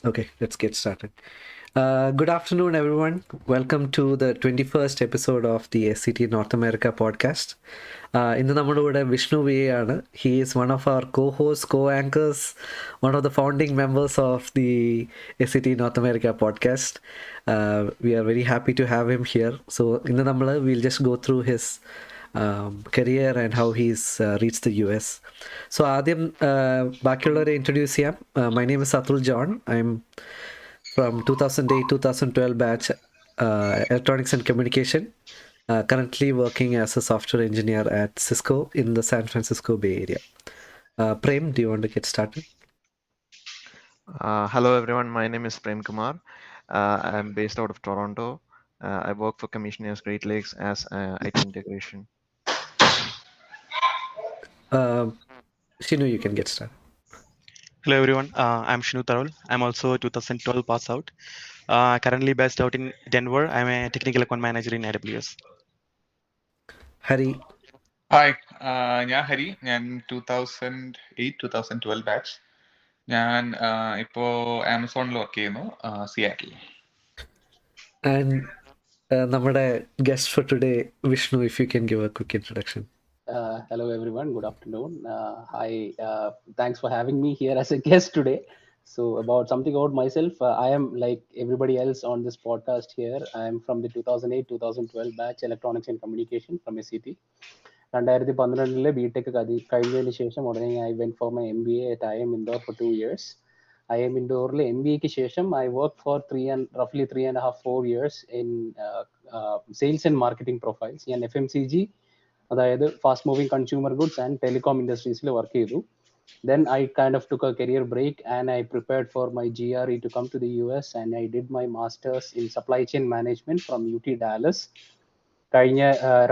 Okay, let's get started. Good afternoon, everyone. Welcome to the 21st episode of the SCT North America podcast. ഇന്ന് നമ്മുടെ കൂടെ Vishnu V ആണ്. He is one of our co-hosts, co-anchors, one of the founding members of the SCT North America podcast. We are very happy to have him here. So ഇന്ന് we'll just go through his career and how he's reached the US. So ആദ്യം ബാക്കിയുള്ളവരെ introduce ചെയ്യാം. My name is Atul John. I'm from 2008-2012 batch electronics and communication. Currently working as a software engineer at Cisco in the San Francisco Bay Area. Prem, do you want to get started? Hello everyone, my name is Prem Kumar. I'm based out of Toronto. I work for Commissioners Great Lakes as IT integration. Shinu, you can get started. Hello everyone, I'm Shinu Tarol. I'm also 2012 pass out. Currently based out in Denver. I'm a technical account manager in AWS. Hari. Hi ഞാൻ ഹരി. ഞാൻ 2008-2012 batch. ഞാൻ ഇപ്പോ ആമസോണിൽ work ചെയ്യുന്നു, Seattle. And നമ്മുടെ guest for today, Vishnu, if you can give a quick introduction. Hello everyone, good afternoon. Hi, thanks for having me here as a guest today. So about something about myself, I am like everybody else on this podcast here. I am from the 2008-2012 batch electronics and communication from SCT. 2012 BTech കഴിഞ്ഞതിന് ശേഷം ഉടനെ I went for my MBA at IIM Indore for 2 years. IIM Indore'ൽ MBAക്ക് ശേഷം I worked for roughly 3.5-4 years in sales and marketing profiles. ഞാൻ FMCG, അതായത് fast moving consumer goods and telecom ഇൻഡസ്ട്രീസിൽ work ചെയ്തു. Then I kind of took a career break and I prepared for my GRE to come to the US and I did my master's in supply chain management from UT Dallas. കഴിഞ്ഞ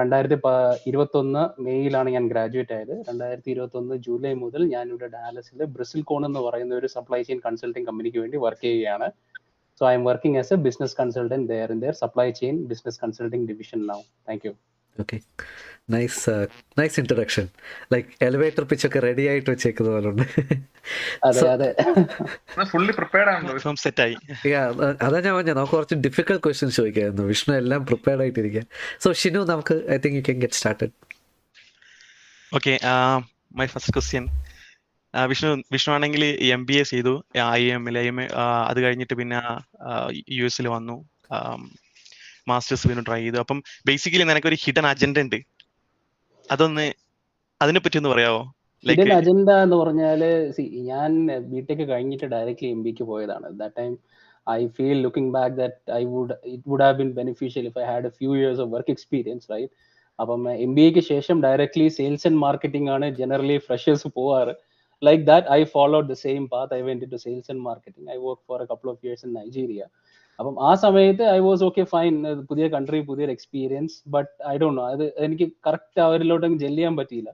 2021 മെയ്യിലാണ് ഞാൻ graduate ആയത്. 2021 July മുതൽ ഞാനിവിടെ ഡാലസിലെ ബ്രിസിൽകോൺ എന്ന് പറയുന്ന ഒരു supply chain consulting കമ്പനിക്ക് വേണ്ടി വർക്ക് ചെയ്യുകയാണ്. So I am working as a business consultant there in their supply chain business consulting division now. Thank you. Okay, nice introduction. Like elevator pitch ഒക്കെ റെഡി ആയിട്ട് വെച്ചേക്കുന്നത് പോലെ ഉണ്ട്. അതെ ഫുള്ളി പ്രിപ്പയർഡ് ആണല്ലോ. സെറ്റ് ആയി. അതാ ഞാൻ പറഞ്ഞത് നമുക്ക് കുറച്ച് ഡിഫിക്കൽട്ട് ക്വസ്റ്റ്യൻസ് ചോദിക്കായിരുന്നു. വിഷ്ണു എല്ലാം പ്രിപ്പയർഡ് ആയിട്ടിരിക്കുക. സോ ഷിനു, നമുക്ക് I think you can get started. Okay, my first question. Vishnu ആണെങ്കിൽ MBA ചെയ്തു IIM. അത് കഴിഞ്ഞിട്ട് പിന്നെ US വന്നു, മാസ്റ്റേഴ്സ് വീണ്ടും ട്രൈ ചെയ്തു. അപ്പം ബേസിക്കലി നിനക്കൊരു ഹിഡൻ അജണ്ട ഉണ്ട്, അതിനെ പറ്റി ഒന്ന് പറയാമോ? ഹിഡൻ അജണ്ട എന്ന് പറഞ്ഞാല്, ഞാൻ ബിടെക് കഴിഞ്ഞിട്ട് ഡയറക്ട്ലി MBAക്ക് പോയതാണ്. That time I feel looking back that it would have been beneficial if I had a few years of work experience, right? അപ്പം MBAക്ക് ശേഷം ഡയറക്ട്ലി സെയിൽസ് ആൻഡ് മാർക്കറ്റിംഗ് ആണ് ജനറലി ഫ്രഷേഴ്സ് പോവാറ്. Like that, I followed the same path. I went into sales and marketing. I worked for a couple of years in Nigeria. അപ്പം ആ സമയത്ത് I was okay fine, പുതിയ country, പുതിയൊരു experience. But I don't know, അത് എനിക്ക് correct അവരിലോട്ട് jell ചെയ്യാൻ പറ്റിയില്ല.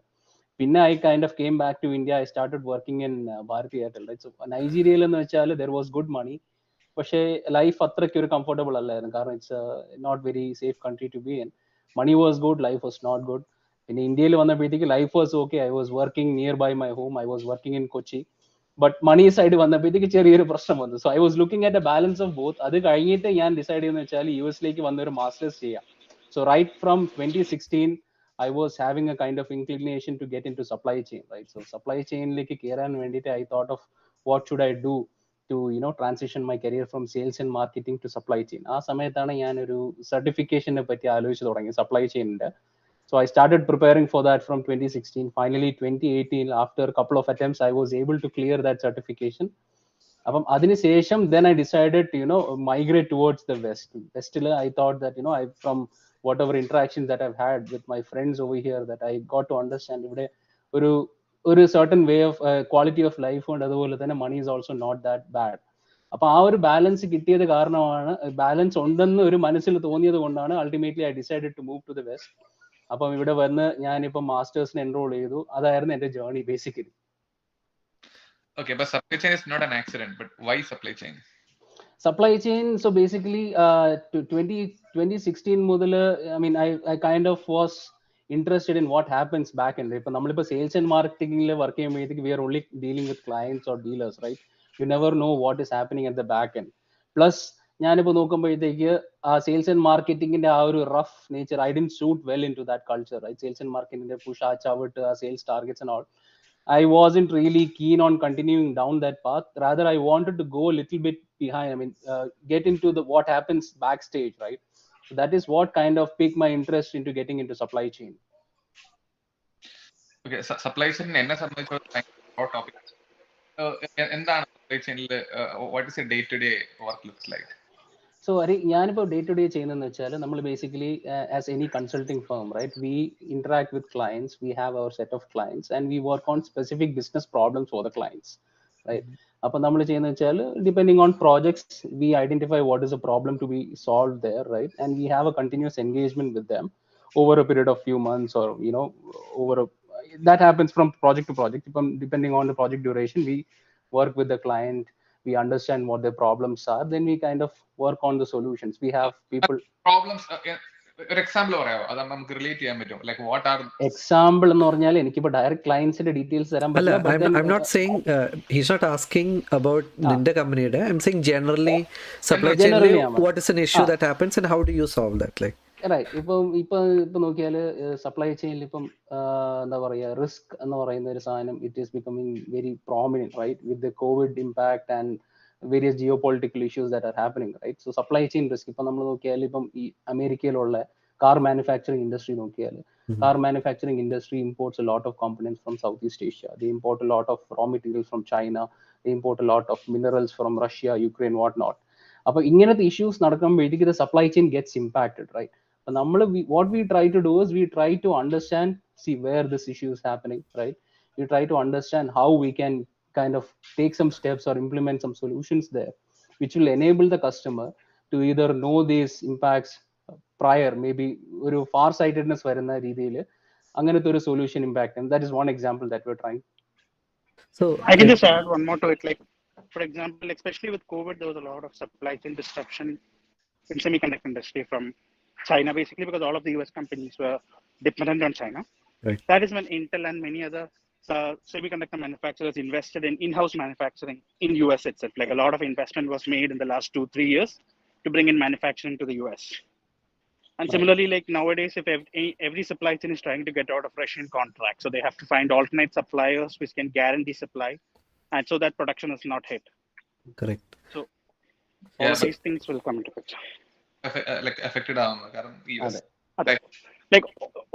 പിന്നെ I kind of came back to India. I started working in Bharti Airtel. So നൈജീരിയയിൽ എന്ന് വെച്ചാൽ ദർ വാസ് ഗുഡ് മണി, പക്ഷേ ലൈഫ് അത്രയ്ക്ക് ഒരു കംഫർട്ടബിൾ അല്ലായിരുന്നു. കാരണം it's not very safe country to be in. Money was good, life was not good. പിന്നെ ഇന്ത്യയിൽ വന്നപ്പോഴത്തേക്ക് life was okay. I was working near by my home. I was working in Kochi. But money side വന്നപ്പോഴത്തേക്ക് ചെറിയൊരു പ്രശ്നം വന്നു. So I was looking at a balance of both. അത് കഴിഞ്ഞിട്ട് ഞാൻ ഡിസൈഡ് ചെയ്യുന്നത് വെച്ചാൽ US വന്ന ഒരു മാസ്റ്റേഴ്സ് ചെയ്യാം. So right from 2016 I was having a kind of inclination to get into supply chain, right? So supply chain like keran vendite I thought of what should I do to transition my career from sales and marketing to supply chain. ആ സമയത്താണ് ഞാൻ ഒരു സർട്ടിഫിക്കേഷനെ പറ്റി ആലോചിച്ച് തുടങ്ങി supply chain ന്റെ. So I started preparing for that from 2016. Finally 2018, after a couple of attempts, I was able to clear that certification. അപ്പം അതിനുശേഷം then I decided to migrate towards the west. I thought that I from whatever interactions that I've had with my friends over here, that I got to understand ഇവിടെ ഒരു certain way of quality of life ഉണ്ട്. അതുപോലെ തന്നെ money is also not that bad. അപ്പൊ ആ ഒരു balance കിട്ടിയത് കാരണമാണ്, ബാലൻസ് ഉണ്ടെന്ന് ഒരു മനസ്സിൽ തോന്നിയത് കൊണ്ടാണ് ultimately I decided to move to the west. അപ്പം ഇവിടെ വന്ന് ഞാനിപ്പോ മാസ്റ്റേഴ്സിന് എൻറോൾ ചെയ്തു. അതായിരുന്നു എന്റെ journey basically. Okay, but supply chain is not an accident, but why supply chain? Supply chain, so basically 2016 മുതൽ I kind of was interested in what happens back end. ഇപ്പൊ നമ്മളിപ്പോ സെയിൽസ് ആൻഡ് മാർക്കറ്റിംഗിൽ വർക്ക് ചെയ്യുമ്പോഴത്തേക്ക് we are only dealing with clients or dealers, right? You never know what is happening at the back end. Plus ഞാനിപ്പോൾ നോക്കുമ്പോഴത്തേക്ക് sales and marketing ന്റെ ആ ഒരു rough nature, I didn't suit well into that culture, right? Sales and marketing ന്റെ push, Chavittu, sales targets and all, I wasn't really keen on continuing down that path. Rather, I wanted to go a little bit behind. I mean, get into what happens backstage, right? So that is what kind of piqued my interest into getting into supply chain. Okay, supply chain എന്നെ സംബന്ധിച്ചിടത്തോളം topic. എന്താണ് supply chain? What is your day-to-day work looks like? So ഞാനിപ്പോൾ day to day ചെയ്യുന്നതെന്ന് വെച്ചാൽ നമ്മൾ basically as any consulting firm, right, we interact with clients, we have our set of clients and we work on specific business problems for the clients, right. അപ്പോൾ നമ്മൾ ചെയ്യുന്നത് വെച്ചാൽ depending on projects we identify what is a problem to be solve there, right, and we have a continuous engagement with them over a period of few months, or that happens from project to project. Depending on the project duration, we work with the client, we understand what their problems are, then we kind of work on the solutions. We have people Problems, ഒരു example പറയാമോ? അത് നമുക്ക് relate ചെയ്യാൻ പറ്റും. Like what are example എന്ന് പറഞ്ഞാൽ എനിക്കിപ്പോൾ direct ക്ലയൻസിന്റെ details തരാൻ പറ്റില്ല. I'm not saying he's not asking about നിന്റെ കമ്പനിയുടെ. I'm saying generally supply chain, what is an issue that happens and how do you solve that, like? Right. ഇപ്പം നോക്കിയാൽ supply ചെയിനിൽ ഇപ്പം എന്താ പറയുക, റിസ്ക് എന്ന് പറയുന്ന ഒരു സാധനം it is becoming very prominent, right, with the COVID impact and various geopolitical issues that are happening, right. So supply chain risk ഇപ്പം നമ്മൾ നോക്കിയാൽ ഇപ്പം ഈ അമേരിക്കയിലുള്ള കാർ മാനുഫാക്ചറിങ് ഇൻഡസ്ട്രി നോക്കിയാൽ, car manufacturing industry imports a lot of components from Southeast Asia. They import a lot of raw materials from China. They import a lot of minerals from Russia, Ukraine, what not. അപ്പോൾ ഇങ്ങനത്തെ issues നടക്കുമ്പോഴത്തേക്ക് the supply chain gets impacted, right? What we try to do is we try to understand, see where this issue is happening, right? We try to understand how we can kind of take some steps or implement some solutions there, which will enable the customer to either know these impacts prior, maybe ഒരു far sightedness വരുന്ന രീതിയിൽ അങ്ങനത്തെ ഒരു solution impact, and that is one example that we're trying. So I can just add one more to it. Like, for example, especially with COVID, there was a lot of supply chain disruption in semiconductor industry from China, basically because all of the US companies were dependent on China. Right. That is when Intel and many other semiconductor manufacturers invested in in-house manufacturing in US itself. Like a lot of investment was made in the last 2-3 years to bring in manufacturing to the US. And similarly, like nowadays, if every supply chain is trying to get out of Russian contracts, so they have to find alternate suppliers which can guarantee supply, and so that production is not hit. correct. So all these things will come into picture. like affected ആവുന്നത് കാരണം Like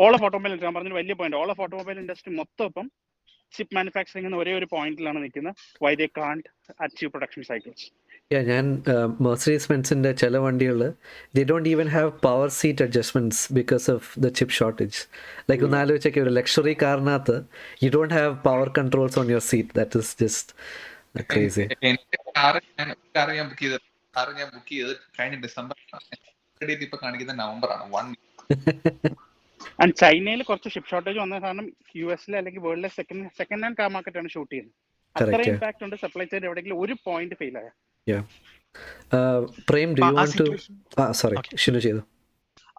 all of automobile, ഞാൻ പറഞ്ഞ വലിയ point, all of automobile industry മൊത്തം ഇപ്പം chip manufacturing എന്ന ഒരേ ഒരു പോയിന്റിലാണ് നിൽക്കുന്നത്. why they can't achieve production cycles. ഞാൻ മെർസിഡീസ് ബെൻസിന്റെ ചില വണ്ടികൾ they don't even have power seat adjustments because of the chip shortage. Like ഒന്ന് ആലോചിച്ചൊക്കെ ഒരു luxury കാറിനകത്ത് you don't have power controls on your seat. That is just crazy. Car ഞാൻ book ചെയ്തത് കഴിഞ്ഞ December, date ഇപ്പൊ കാണിക്കുന്ന November ആണ്. 1 week. And ചൈനയിൽ കുറച്ച് ഷിപ്പ് ഷോർട്ടേജ് വന്ന കാരണം യു എസിലെ അല്ലെങ്കിൽ വേൾഡിലെ സെക്കൻഡ് ഹാൻഡ് കാർ മാർക്കറ്റ് ആണ് ഷൂട്ട് ചെയ്യുന്നത്. അത്ര ഇമ്പാക്ട് ഉണ്ട് സപ്ലൈ ചെയിൻ എവിടെയെങ്കിലും ഒരു പോയിന്റ് ഫെയിൽ ആയ. Prem, do you want to sorry Shinu ചെയ്തു.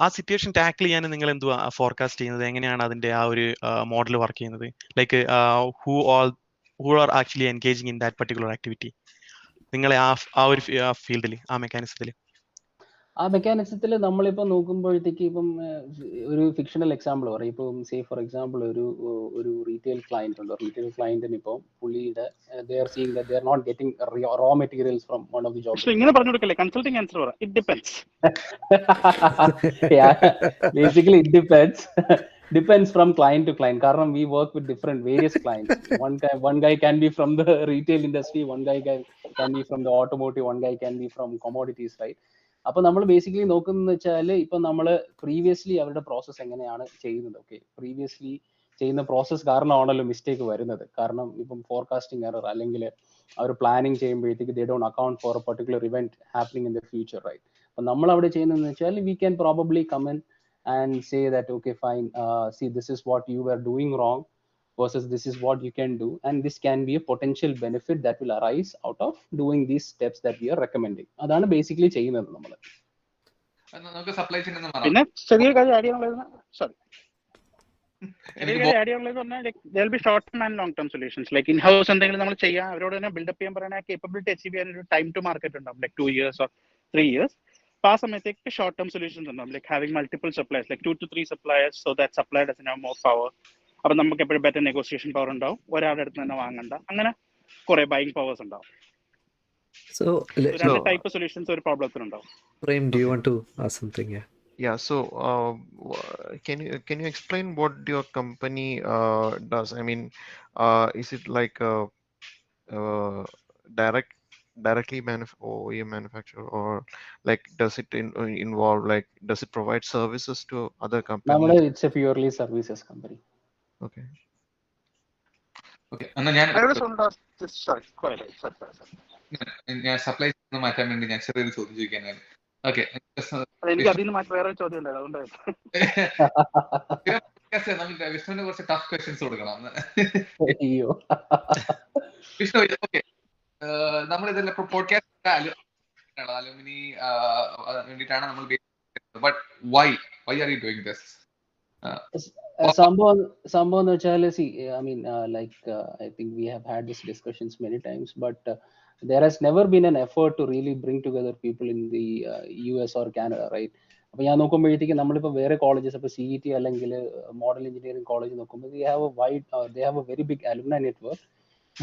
ആ സിറ്റുവേഷൻ ടാക്കിൾ ചെയ്യാൻ നിങ്ങൾ എന്തുവാ ഫോർകാസ്റ്റ് ചെയ്യുന്നത്? എങ്ങനെയാണ് അതിന്റെ ആ ഒരു മോഡൽ വർക്ക് ചെയ്യുന്നത്? Like who are actually engaging in that particular activity? നിങ്ങളെ ആ ഒരു ഫീൽഡിൽ, ആ മെക്കാനിസത്തിൽ നമ്മളിപ്പോൾ നോക്കുമ്പോഴത്തേക്ക് ഇപ്പം ഒരു ഫിക്ഷണൽ എക്സാമ്പിൾ പറയും. ഇപ്പം സേ ഫോർ എക്സാമ്പിൾ ഒരു റീറ്റെയിൽ ക്ലയന്റ് ഉണ്ട്. റീറ്റെയിൽ ക്ലയന്റിന് ഇപ്പോൾ പുള്ളിയുടെ they are seeing that they are not getting raw materials from one of the jobs. ഇങ്ങനെ പറഞ്ഞു കൊടുക്കല്ലേ, കൺസൾട്ടിംഗ് ആൻസർ പറ. It depends. Yeah, basically it depends from client to client. കാരണം we work with various clients. One guy can be from the retail industry, one guy can be from the automotive, one guy can be from commodities, right? അപ്പോൾ നമ്മൾ basically നോക്കുന്നത് വെച്ചാൽ ഇപ്പം നമ്മൾ previously അവരുടെ process എങ്ങനെയാണ് ചെയ്യുന്നത്. ഓക്കെ, പ്രീവിയസ്ലി ചെയ്യുന്ന പ്രോസസ്സ് കാരണമാണല്ലോ മിസ്റ്റേക്ക് വരുന്നത്. കാരണം ഇപ്പം ഫോർകാസ്റ്റിംഗ് എറർ അല്ലെങ്കിൽ അവർ പ്ലാനിങ് ചെയ്യുമ്പോഴത്തേക്ക് they don't account for a particular event happening in the future, right. അപ്പം നമ്മൾ അവിടെ ചെയ്യുന്നതെന്ന് വെച്ചാൽ we can probably come in and say that okay fine, see this is what you were doing wrong versus this is what you can do, and this can be a potential benefit that will arise out of doing these steps that we are recommending. അതാണ് basically ചെയ്യുന്നത് നമ്മൾ. നമുക്ക് supply chain എന്ന് പിന്നെ ചെറിയ കാര്യം add ചെയ്യാനുള്ളത്, sorry എനിക്ക് ആഡ് ചെയ്യാനുള്ളത് പറഞ്ഞാൽ there'll be short term and long term solutions. Like in-house എന്തെങ്കിലും നമ്മൾ ചെയ്യാം, അവരോട് തന്നെ ബിൽഡപ്പ് ചെയ്യാൻ പറയുന്ന കേപ്പബിലിറ്റി അച്ചീവ് ചെയ്യാൻ ഒരു ടൈം ടു മാർക്കറ്റ് ഉണ്ടാവും, ലൈക്ക് 2 years or 3 years. അപ്പൊ ആ സമയത്തേക്ക് ഷോർട്ട് ടേം സൊല്യൂഷൻസ് ഉണ്ടാവും, like having multiple supplies, like 2 to 3 suppliers, so that supplier doesn't have more power. അപ്പൊ നമുക്ക് എപ്പോഴും ബെറ്റർ നെഗോസിയേഷൻ പവർ ഉണ്ടാവും, ഒരാളുടെ അടുത്ത് തന്നെ വാങ്ങണ്ട, അങ്ങനെ കുറെ ബൈങ് പവേഴ്സ് ഉണ്ടാവും. So, രണ്ട് ടൈപ്പ് സൊല്യൂഷൻസ് ഒരു പ്രോബ്ലത്തിനുണ്ടാവും. Prem, do you Okay. want to ask something? Yeah. Yeah, so can you explain what your company does? I mean, is it like a directly OEM manufacturer, or like does it involve, like does it provide services to other companies? It's a purely services company. Okay. Okay, എന്നാൽ ഞാൻ ഞാൻ supply മാറ്റാൻ വേണ്ടി ഞാൻ ചെറിയൊരു ചോദ്യം ചോദിക്കാനായിരുന്നു. Okay, എനിക്ക് അതിൽ നിന്ന് മാറ്റി വേറെ ചോദ്യം ഉണ്ടായിരുന്നു, അതുകൊണ്ടായിരുന്നു. വിഷ്ണുവിന് കുറച്ച് ടഫ് ക്വസ്റ്റ്യൻസ് കൊടുക്കണം. അയ്യോ. വിഷ്ണു, ഓക്കെ, നമ്മളിതെല്ലാം പോഡ്കാസ്റ്റ് അലുമിനി വേണ്ടിയിട്ടാണ് നമ്മൾ, but why are you doing this? സംഭവം എന്ന് വെച്ചാൽ, I mean, I think we have had these discussions many times, but there has never been an effort to really bring together people in the US or Canada, right? അപ്പൊ ഞാൻ നോക്കുമ്പോഴത്തേക്ക് നമ്മളിപ്പോൾ വേറെ colleges, ഇപ്പോൾ CET അല്ലെങ്കിൽ model engineering college നോക്കുമ്പോൾ they have a very big alumni network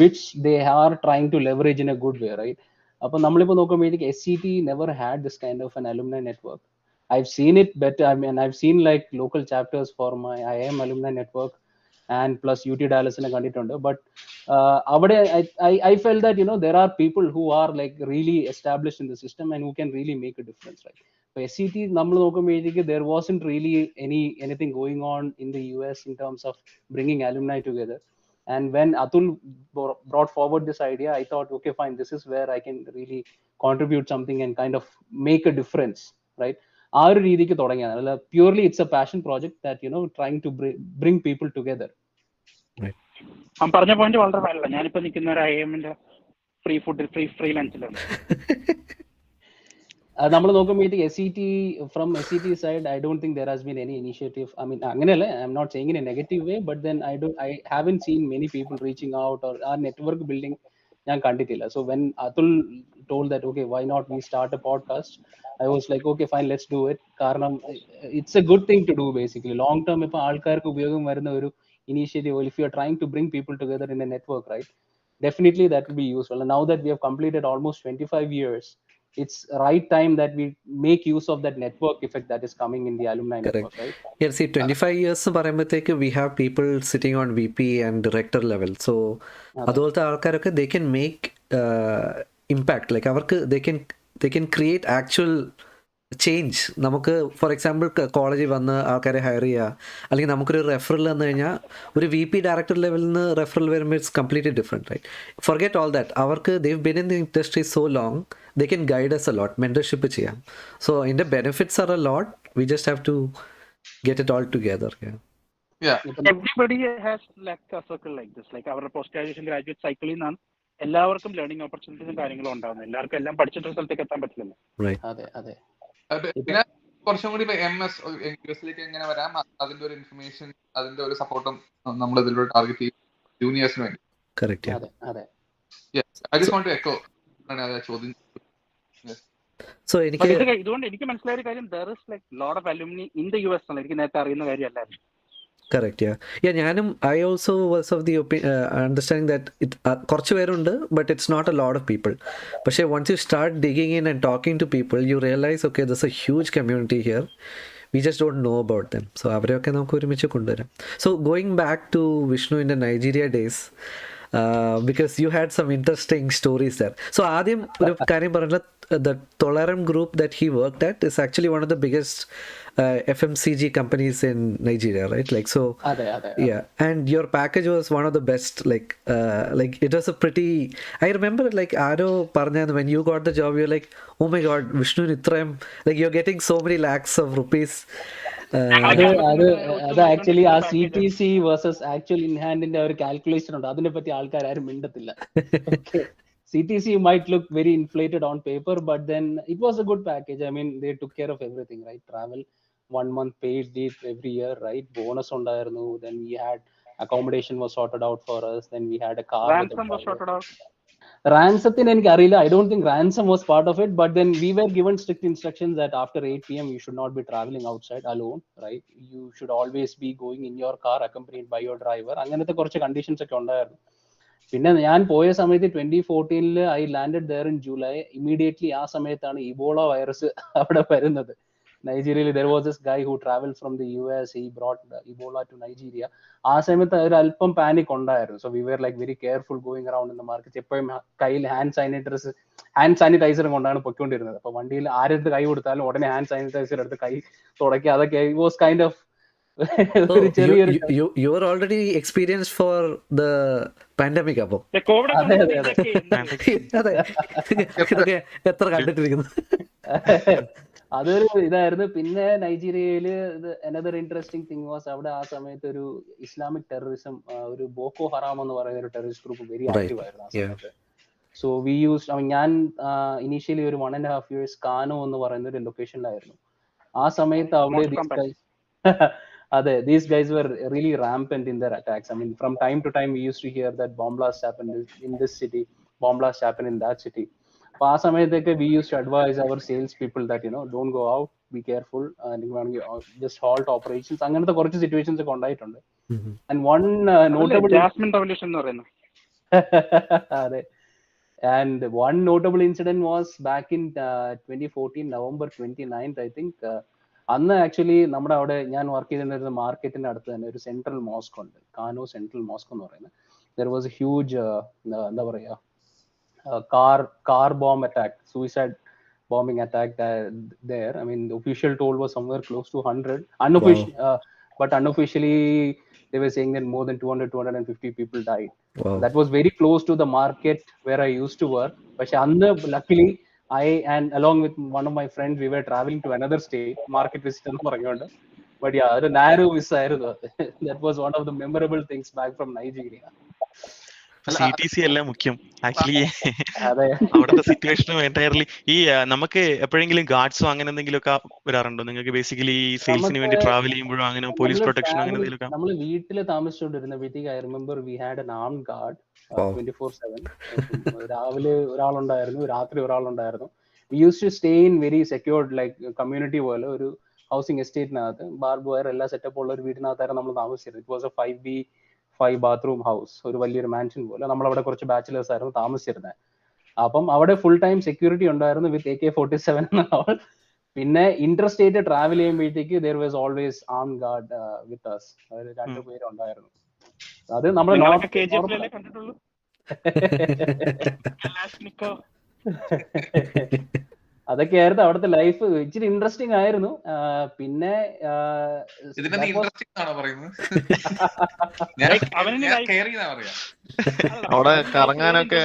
which they are trying to leverage in a good way, right? അപ്പൊ നമ്മളിപ്പോൾ നോക്കുമ്പോഴത്തേക്ക് SCT never had this kind of an alumni network. I've seen it better. I mean, I've seen like local chapters for my IIM alumni network and plus UT Dallas in a kanditundu, but I felt that, there are people who are like really established in the system and who can really make a difference, right? So SCT nammal nokkumbozhekku there wasn't really anything going on in the US in terms of bringing alumni together. And when Atul brought forward this idea, I thought, okay, fine, this is where I can really contribute something and kind of make a difference, right? ആ ഒരു രീതിക്ക് തുടങ്ങിയാണ്. അല്ല, purely it's a passion project that trying to bring people together. പറഞ്ഞ point വളരെ നല്ല. ഞാനിപ്പോ നിൽക്കുന്ന ഒരു IIMന്റെ ഫ്രീ ഫുഡ് ഫ്രീ ലഞ്ചിലാണ്. നമ്മൾ നോക്കുമ്പോഴത്തേക്ക് from SCT side I don't think there has been any initiative. I mean, അങ്ങനെയല്ല, I'm not saying in a negative way, but then I haven't seen many people reaching out or our network building ഞാൻ കണ്ടിട്ടില്ല. So when Atul told that, okay, why not we start a podcast, I was like, okay, fine, let's do it. കാരണം it's a good thing to do basically. Long term ഇപ്പോൾ ആൾക്കാർക്ക് ഉപയോഗം വരുന്ന ഒരു initiative, if you are trying to bring people together in a network, right, definitely that will be useful. And now that we have completed almost 25 years, it's right time that we make use of that network effect that is coming in the alumni network, right? Yeah, see, 25 years പറയുമ്പോഴത്തേക്ക് we have people sitting on VP and director level. So അതുപോലത്തെ ആൾക്കാരൊക്കെ they can make impact. Like അവർക്ക് they can create actual change. നമുക്ക് for example കോളേജിൽ വന്ന് ആൾക്കാരെ higher ചെയ്യുക, അല്ലെങ്കിൽ നമുക്കൊരു റെഫറൽ വന്നു കഴിഞ്ഞാൽ ഒരു VP ഡയറക്ടർ ലെവലിൽ നിന്ന് റെഫറൽ വരുമ്പോൾ it's completely different, right? Forget all that. അവർക്ക് they've been in the industry so long, they can guide us a lot, mentorship ചെയ്യാം. സോ ഇതിൻ്റെ benefits are a lot. We just have to get it all together. Everybody has like a circle like this, like our post graduation graduate cycle നിന്നാണ് എല്ലാവർക്കും learning ഓപ്പർച്യൂണിറ്റീസും കാര്യങ്ങളും ഉണ്ടാവുന്നത്. എല്ലാവർക്കും എല്ലാം പഠിച്ചിട്ട് സ്ഥലത്തേക്ക് എത്താൻ പറ്റില്ലല്ലോ. അതെ. പിന്നെ കുറച്ചും കൂടി MS യൂഎസിലേക്ക് എങ്ങനെ വരാം, അതിന്റെ ഒരു ഇൻഫർമേഷൻ, അതിന്റെ ഒരു സപ്പോർട്ടും നമ്മൾ ഇതിലൂടെ ടാർഗറ്റ് ചെയ്യും ജൂനിയേഴ്സിന് വേണ്ടി. അതെ. I just want to echo ചോദ്യം. സോ എനിക്ക് ഇതുകൊണ്ട് എനിക്ക് മനസ്സിലായ ഒരു കാര്യം, there is like lot of alumni in the US ആണ്. എനിക്ക് നേരത്തെ അറിയുന്ന കാര്യമല്ലായിരുന്നു. കറക്റ്റ്. ഞാനും I also was of the understanding that കുറച്ച് പേരുണ്ട്, but it's not a lot of people. പക്ഷേ once you start digging in and talking to people, you realize okay this a huge community here, we just don't know about them. So അവരെയൊക്കെ നമുക്ക് ഒരുമിച്ച് കൊണ്ടുവരാം. So going back to Vishnu in the Nigeria days, because you had some interesting stories there. So ആദ്യം ഒരു കാര്യം പറഞ്ഞാൽ, the Tolaram Group that he worked at is actually one of the biggest FMCG companies in Nigeria, right? Like, so yeah, and your package was one of the best. Like it was a pretty, I remember like Aro Parnyan, when you got the job, you're like, oh my god, Vishnu Nitram, like you're getting so many lakhs of rupees. അത് actually ആ CTC versus actual in ഹാൻഡിന്റെ ഒരു calculation ഉണ്ട്. അതിനെ പറ്റി ആൾക്കാർ ആരും മിണ്ടത്തില്ല. CTC might look very inflated on paper, but then it was a good package. I mean, they took care of everything, right? Travel, 1 month paid leave every year, right? Bonus ഉണ്ടായിരുന്നു. Then we had accommodation was sorted out for us. Then we had a car with a Ransom was driver. sorted out. Ransom എനിക്ക് അറിയില്ല. I don't think ransom was part of it, but then we were given strict instructions that after 8 p.m. you should not be traveling outside alone, right? You should always be going in your car accompanied by your driver. അങ്ങനത്തെ കുറച്ച് conditions ഒക്കെ ഉണ്ടായിരുന്നു. പിന്നെ ഞാൻ പോയ സമയത്ത് 2014 I landed there in July. Immediately ആ സമയത്താണ് ഇബോള വൈറസ് അവിടെ വരുന്നത്. നൈജീരിയയിൽ there was this guy who travel from the US. He brought Ebola to Nigeria. ആ സമയത്ത് ഒരു അല്പം പാനിക് ഉണ്ടായിരുന്നു. So we were like very careful going around in the market. എപ്പോഴും കയ്യിൽ ഹാൻഡ് സാനിറ്റൈസറും കൊണ്ടാണ് പൊയ്ക്കൊണ്ടിരുന്നത്. അപ്പൊ വണ്ടിയിൽ ആരെടുത്ത് കൈ കൊടുത്താലും ഉടനെ ഹാൻഡ് സാനിറ്റൈസർ എടുത്ത് കൈ തുടക്കി. അതൊക്കെ വാസ് കൈൻഡ് ഓഫ് ഒരു ചെറിയൊരു you were already experienced for the pandemic അപ്പൊ The COVID ഒക്കെ അതെ, വന്നപ്പോൾ അതെ, ഇതൊക്കെ അതെ ഇതൊക്കെ എത്ര കണ്ടിട്ടിരിക്കുന്നു. അതൊരു ഇതായിരുന്നു. പിന്നെ നൈജീരിയയില് അനദർ ഇൻട്രസ്റ്റിംഗ് തിങ് വാസ് അവിടെ ആ സമയത്ത് ഒരു ഇസ്ലാമിക് ടെററിസം, ഒരു ബോക്കോ ഹറാം എന്ന് പറയുന്ന ഒരു ടെററിസ്റ്റ് ഗ്രൂപ്പ് വെരി ആക്റ്റീവ് ആയിരുന്നു ആ സമയത്ത്. സോ വി യൂസ് ഞാൻ ഇനീഷ്യലി ഒരു 1.5 years കാനോ എന്ന് പറയുന്ന ഒരു ലൊക്കേഷനിലായിരുന്നു. ആ സമയത്ത് അവിടെ അതെ, these guys were really rampant in their attacks. I mean, from time to time we used to hear that bomb blast happened in this city, bomb blast happened in that city. അപ്പൊ ആ സമയത്തൊക്കെ we used to advise our sales people that don't go out, be careful, just halt operations. അങ്ങനത്തെ കുറച്ച് situations ഒക്കെ ഉണ്ടായിട്ടുണ്ട്. And one notable Jasmine revolution എന്ന് പറയുന്നത്. അതെ, and one notable incident was back in 2014 November 29th, I think. അന്ന് actually നമ്മുടെ അവിടെ ഞാൻ വർക്ക് ചെയ്തിരുന്ന മാർക്കറ്റിന്റെ അടുത്ത് തന്നെ ഒരു സെൻട്രൽ മോസ്ക് ഉണ്ട്, കാനോ സെൻട്രൽ മോസ്ക് എന്ന് പറയുന്നത്. ദർ വാസ് എ ഹ്യൂജ് എന്താ പറയാ car bomb attack, suicide bombing attack there. I mean, the official toll was somewhere close to 100. But unofficially they were saying that more than 250 people died. Wow. That was very close to the market where I used to work. But luckily I and along with one of my friends we were traveling to another state, market visit എന്ന് പറഞ്ഞുകൊണ്ട്. But yeah, ഒരു narrow miss ആയിരുന്നു. That was one of the memorable things back from Nigeria. CTC അല്ല മുഖ്യം actually. അതെ, അവിടുത്തെ സിറ്റുവേഷനും entirely ഈ നമുക്ക് എപ്പോഴെങ്കിലും ഗാർഡ്സോ അങ്ങനെ എന്തെങ്കിലും ഒക്കെ വരാറുണ്ടോ നിങ്ങൾക്ക്? ബേസിക്കലി സെയിൽസിന് വേണ്ടി ട്രാവൽ ചെയ്യുമ്പോഴും അങ്ങനെ പോലീസ് പ്രൊട്ടക്ഷനോ അങ്ങനെ എന്തെങ്കിലും? നമ്മൾ വീട്ടിൽ താമസിച്ചുകൊണ്ടിരുന്നപ്പോഴത്തേക്ക് I remember we had an armed guard 24/7. രാവിലെ ഒരാളുണ്ടായിരുന്നു, രാത്രി ഒരാളുണ്ടായിരുന്നു. We use to stay in very secured like community പോലെ ഒരു ഹൗസിംഗ് എസ്റ്റേറ്റിനകത്ത് ബാർബ് വയർ എല്ലാ സെറ്റപ്പ് ഉള്ള ഒരു വീടിനകത്തായിരുന്നു നമ്മൾ താമസിച്ചിരുന്നത്. It was a 5 bathroom house, ഒരു വലിയൊരു മാൻഷൻ പോലെ. നമ്മളവിടെ കുറച്ച് ബാച്ചിലേഴ്സ് ആയിരുന്നു താമസിച്ചിരുന്നത്. അപ്പം അവിടെ ഫുൾ ടൈം സെക്യൂരിറ്റി ഉണ്ടായിരുന്നു വിത്ത് AK-47 എന്നാണ്. പിന്നെ ഇന്റർ സ്റ്റേറ്റ് ട്രാവൽ ചെയ്യുമ്പോഴത്തേക്ക് there was always armed guard with us. അതായത് 2 പേരുണ്ടായിരുന്നു. അത് നമ്മൾ കണ്ടിട്ടുള്ളൂ. അതൊക്കെയായിരുന്നു അവിടുത്തെ ലൈഫ്. ഇച്ചിരി ഇൻട്രസ്റ്റിംഗ് ആയിരുന്നു. പിന്നെ അവിടെ കറങ്ങാനൊക്കെ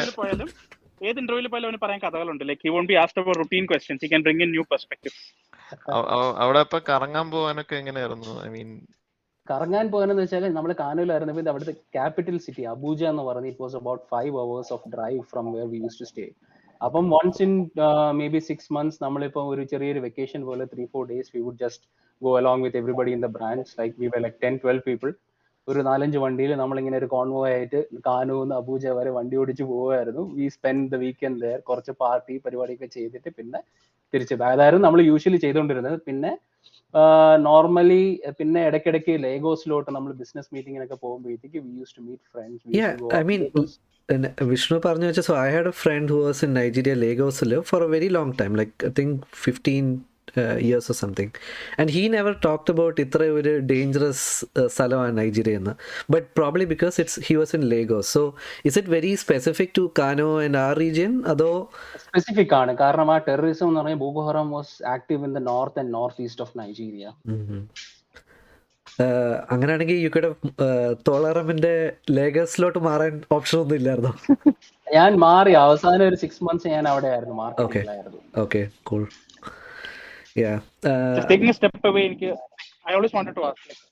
ഏത് ഇന്റർവ്യൂവിൽ പോയാലും അവന് പറയാൻ കഥകളുണ്ട്. Like he won't be asked for routine questions, he can bring in new perspective. അവിടെ ഇപ്പൊ കറങ്ങാൻ പോകാനൊക്കെ എങ്ങനെയായിരുന്നു? ഐ മീൻ കറങ്ങാൻ പോകാനെന്ന് വെച്ചാൽ നമ്മൾ കാനൂലായിരുന്നപ്പോൾ അവിടുത്തെ ക്യാപിറ്റൽ സിറ്റി അബൂജ എന്ന് പറഞ്ഞ് it was about 5 hours of drive from where we use to stay. അപ്പം once in maybe 6 months നമ്മളിപ്പോൾ ഒരു ചെറിയൊരു വെക്കേഷൻ പോലെ 3-4 days we would just go along with everybody in the branch, like we were like 10-12 people. ഒരു 4-5 വണ്ടിയിൽ നമ്മളിങ്ങനെ ഒരു convoy ആയിട്ട് കാനൂന്ന് അബൂജ വരെ വണ്ടി ഓടിച്ച് പോവുമായിരുന്നു. We spend the weekend there. കുറച്ച് പാർട്ടി പരിപാടിയൊക്കെ ചെയ്തിട്ട് പിന്നെ തിരിച്ച് അതായിരുന്നു നമ്മൾ യൂഷ്വലി ചെയ്തുകൊണ്ടിരുന്നത്. പിന്നെ നോർമലി പിന്നെ ഇടയ്ക്കിടയ്ക്ക് ലേഗോസിലോട്ട് നമ്മൾ ബിസിനസ് മീറ്റിങ്ങിനൊക്കെ പോകുമ്പോഴത്തേക്ക് we use to meet friends. Vishnu പറഞ്ഞു വെച്ചാൽ, so I had a friend who was in Nigeria, Lagos, for a very long time, like I think 15 years or something, and he never talked about ഇത്ര ഒരു dangerous സ്ഥലമാണ് Nigeria എന്ന്. But probably because he was in Lagos. So is it very specific to Kano and our region? അതോ specific ആണ്, കാരണം ആ terrorism എന്ന് പറഞ്ഞാൽ Boko Haram was active in the north and north east of Nigeria. അങ്ങനെയാണെങ്കിൽ you could തോളറമിന്റെ ലേഗസിലോട്ട് മാറാൻ option ഒന്നും ഇല്ലായിരുന്നോ? ഞാൻ മാറി, അവസാനം ഒരു 6 months ഞാൻ അവിടെ ആയിരുന്നു, മാർക്കറ്റിലായിരുന്നു. Okay, cool. Yeah. Just taking a step away, I always wanted to ask, like,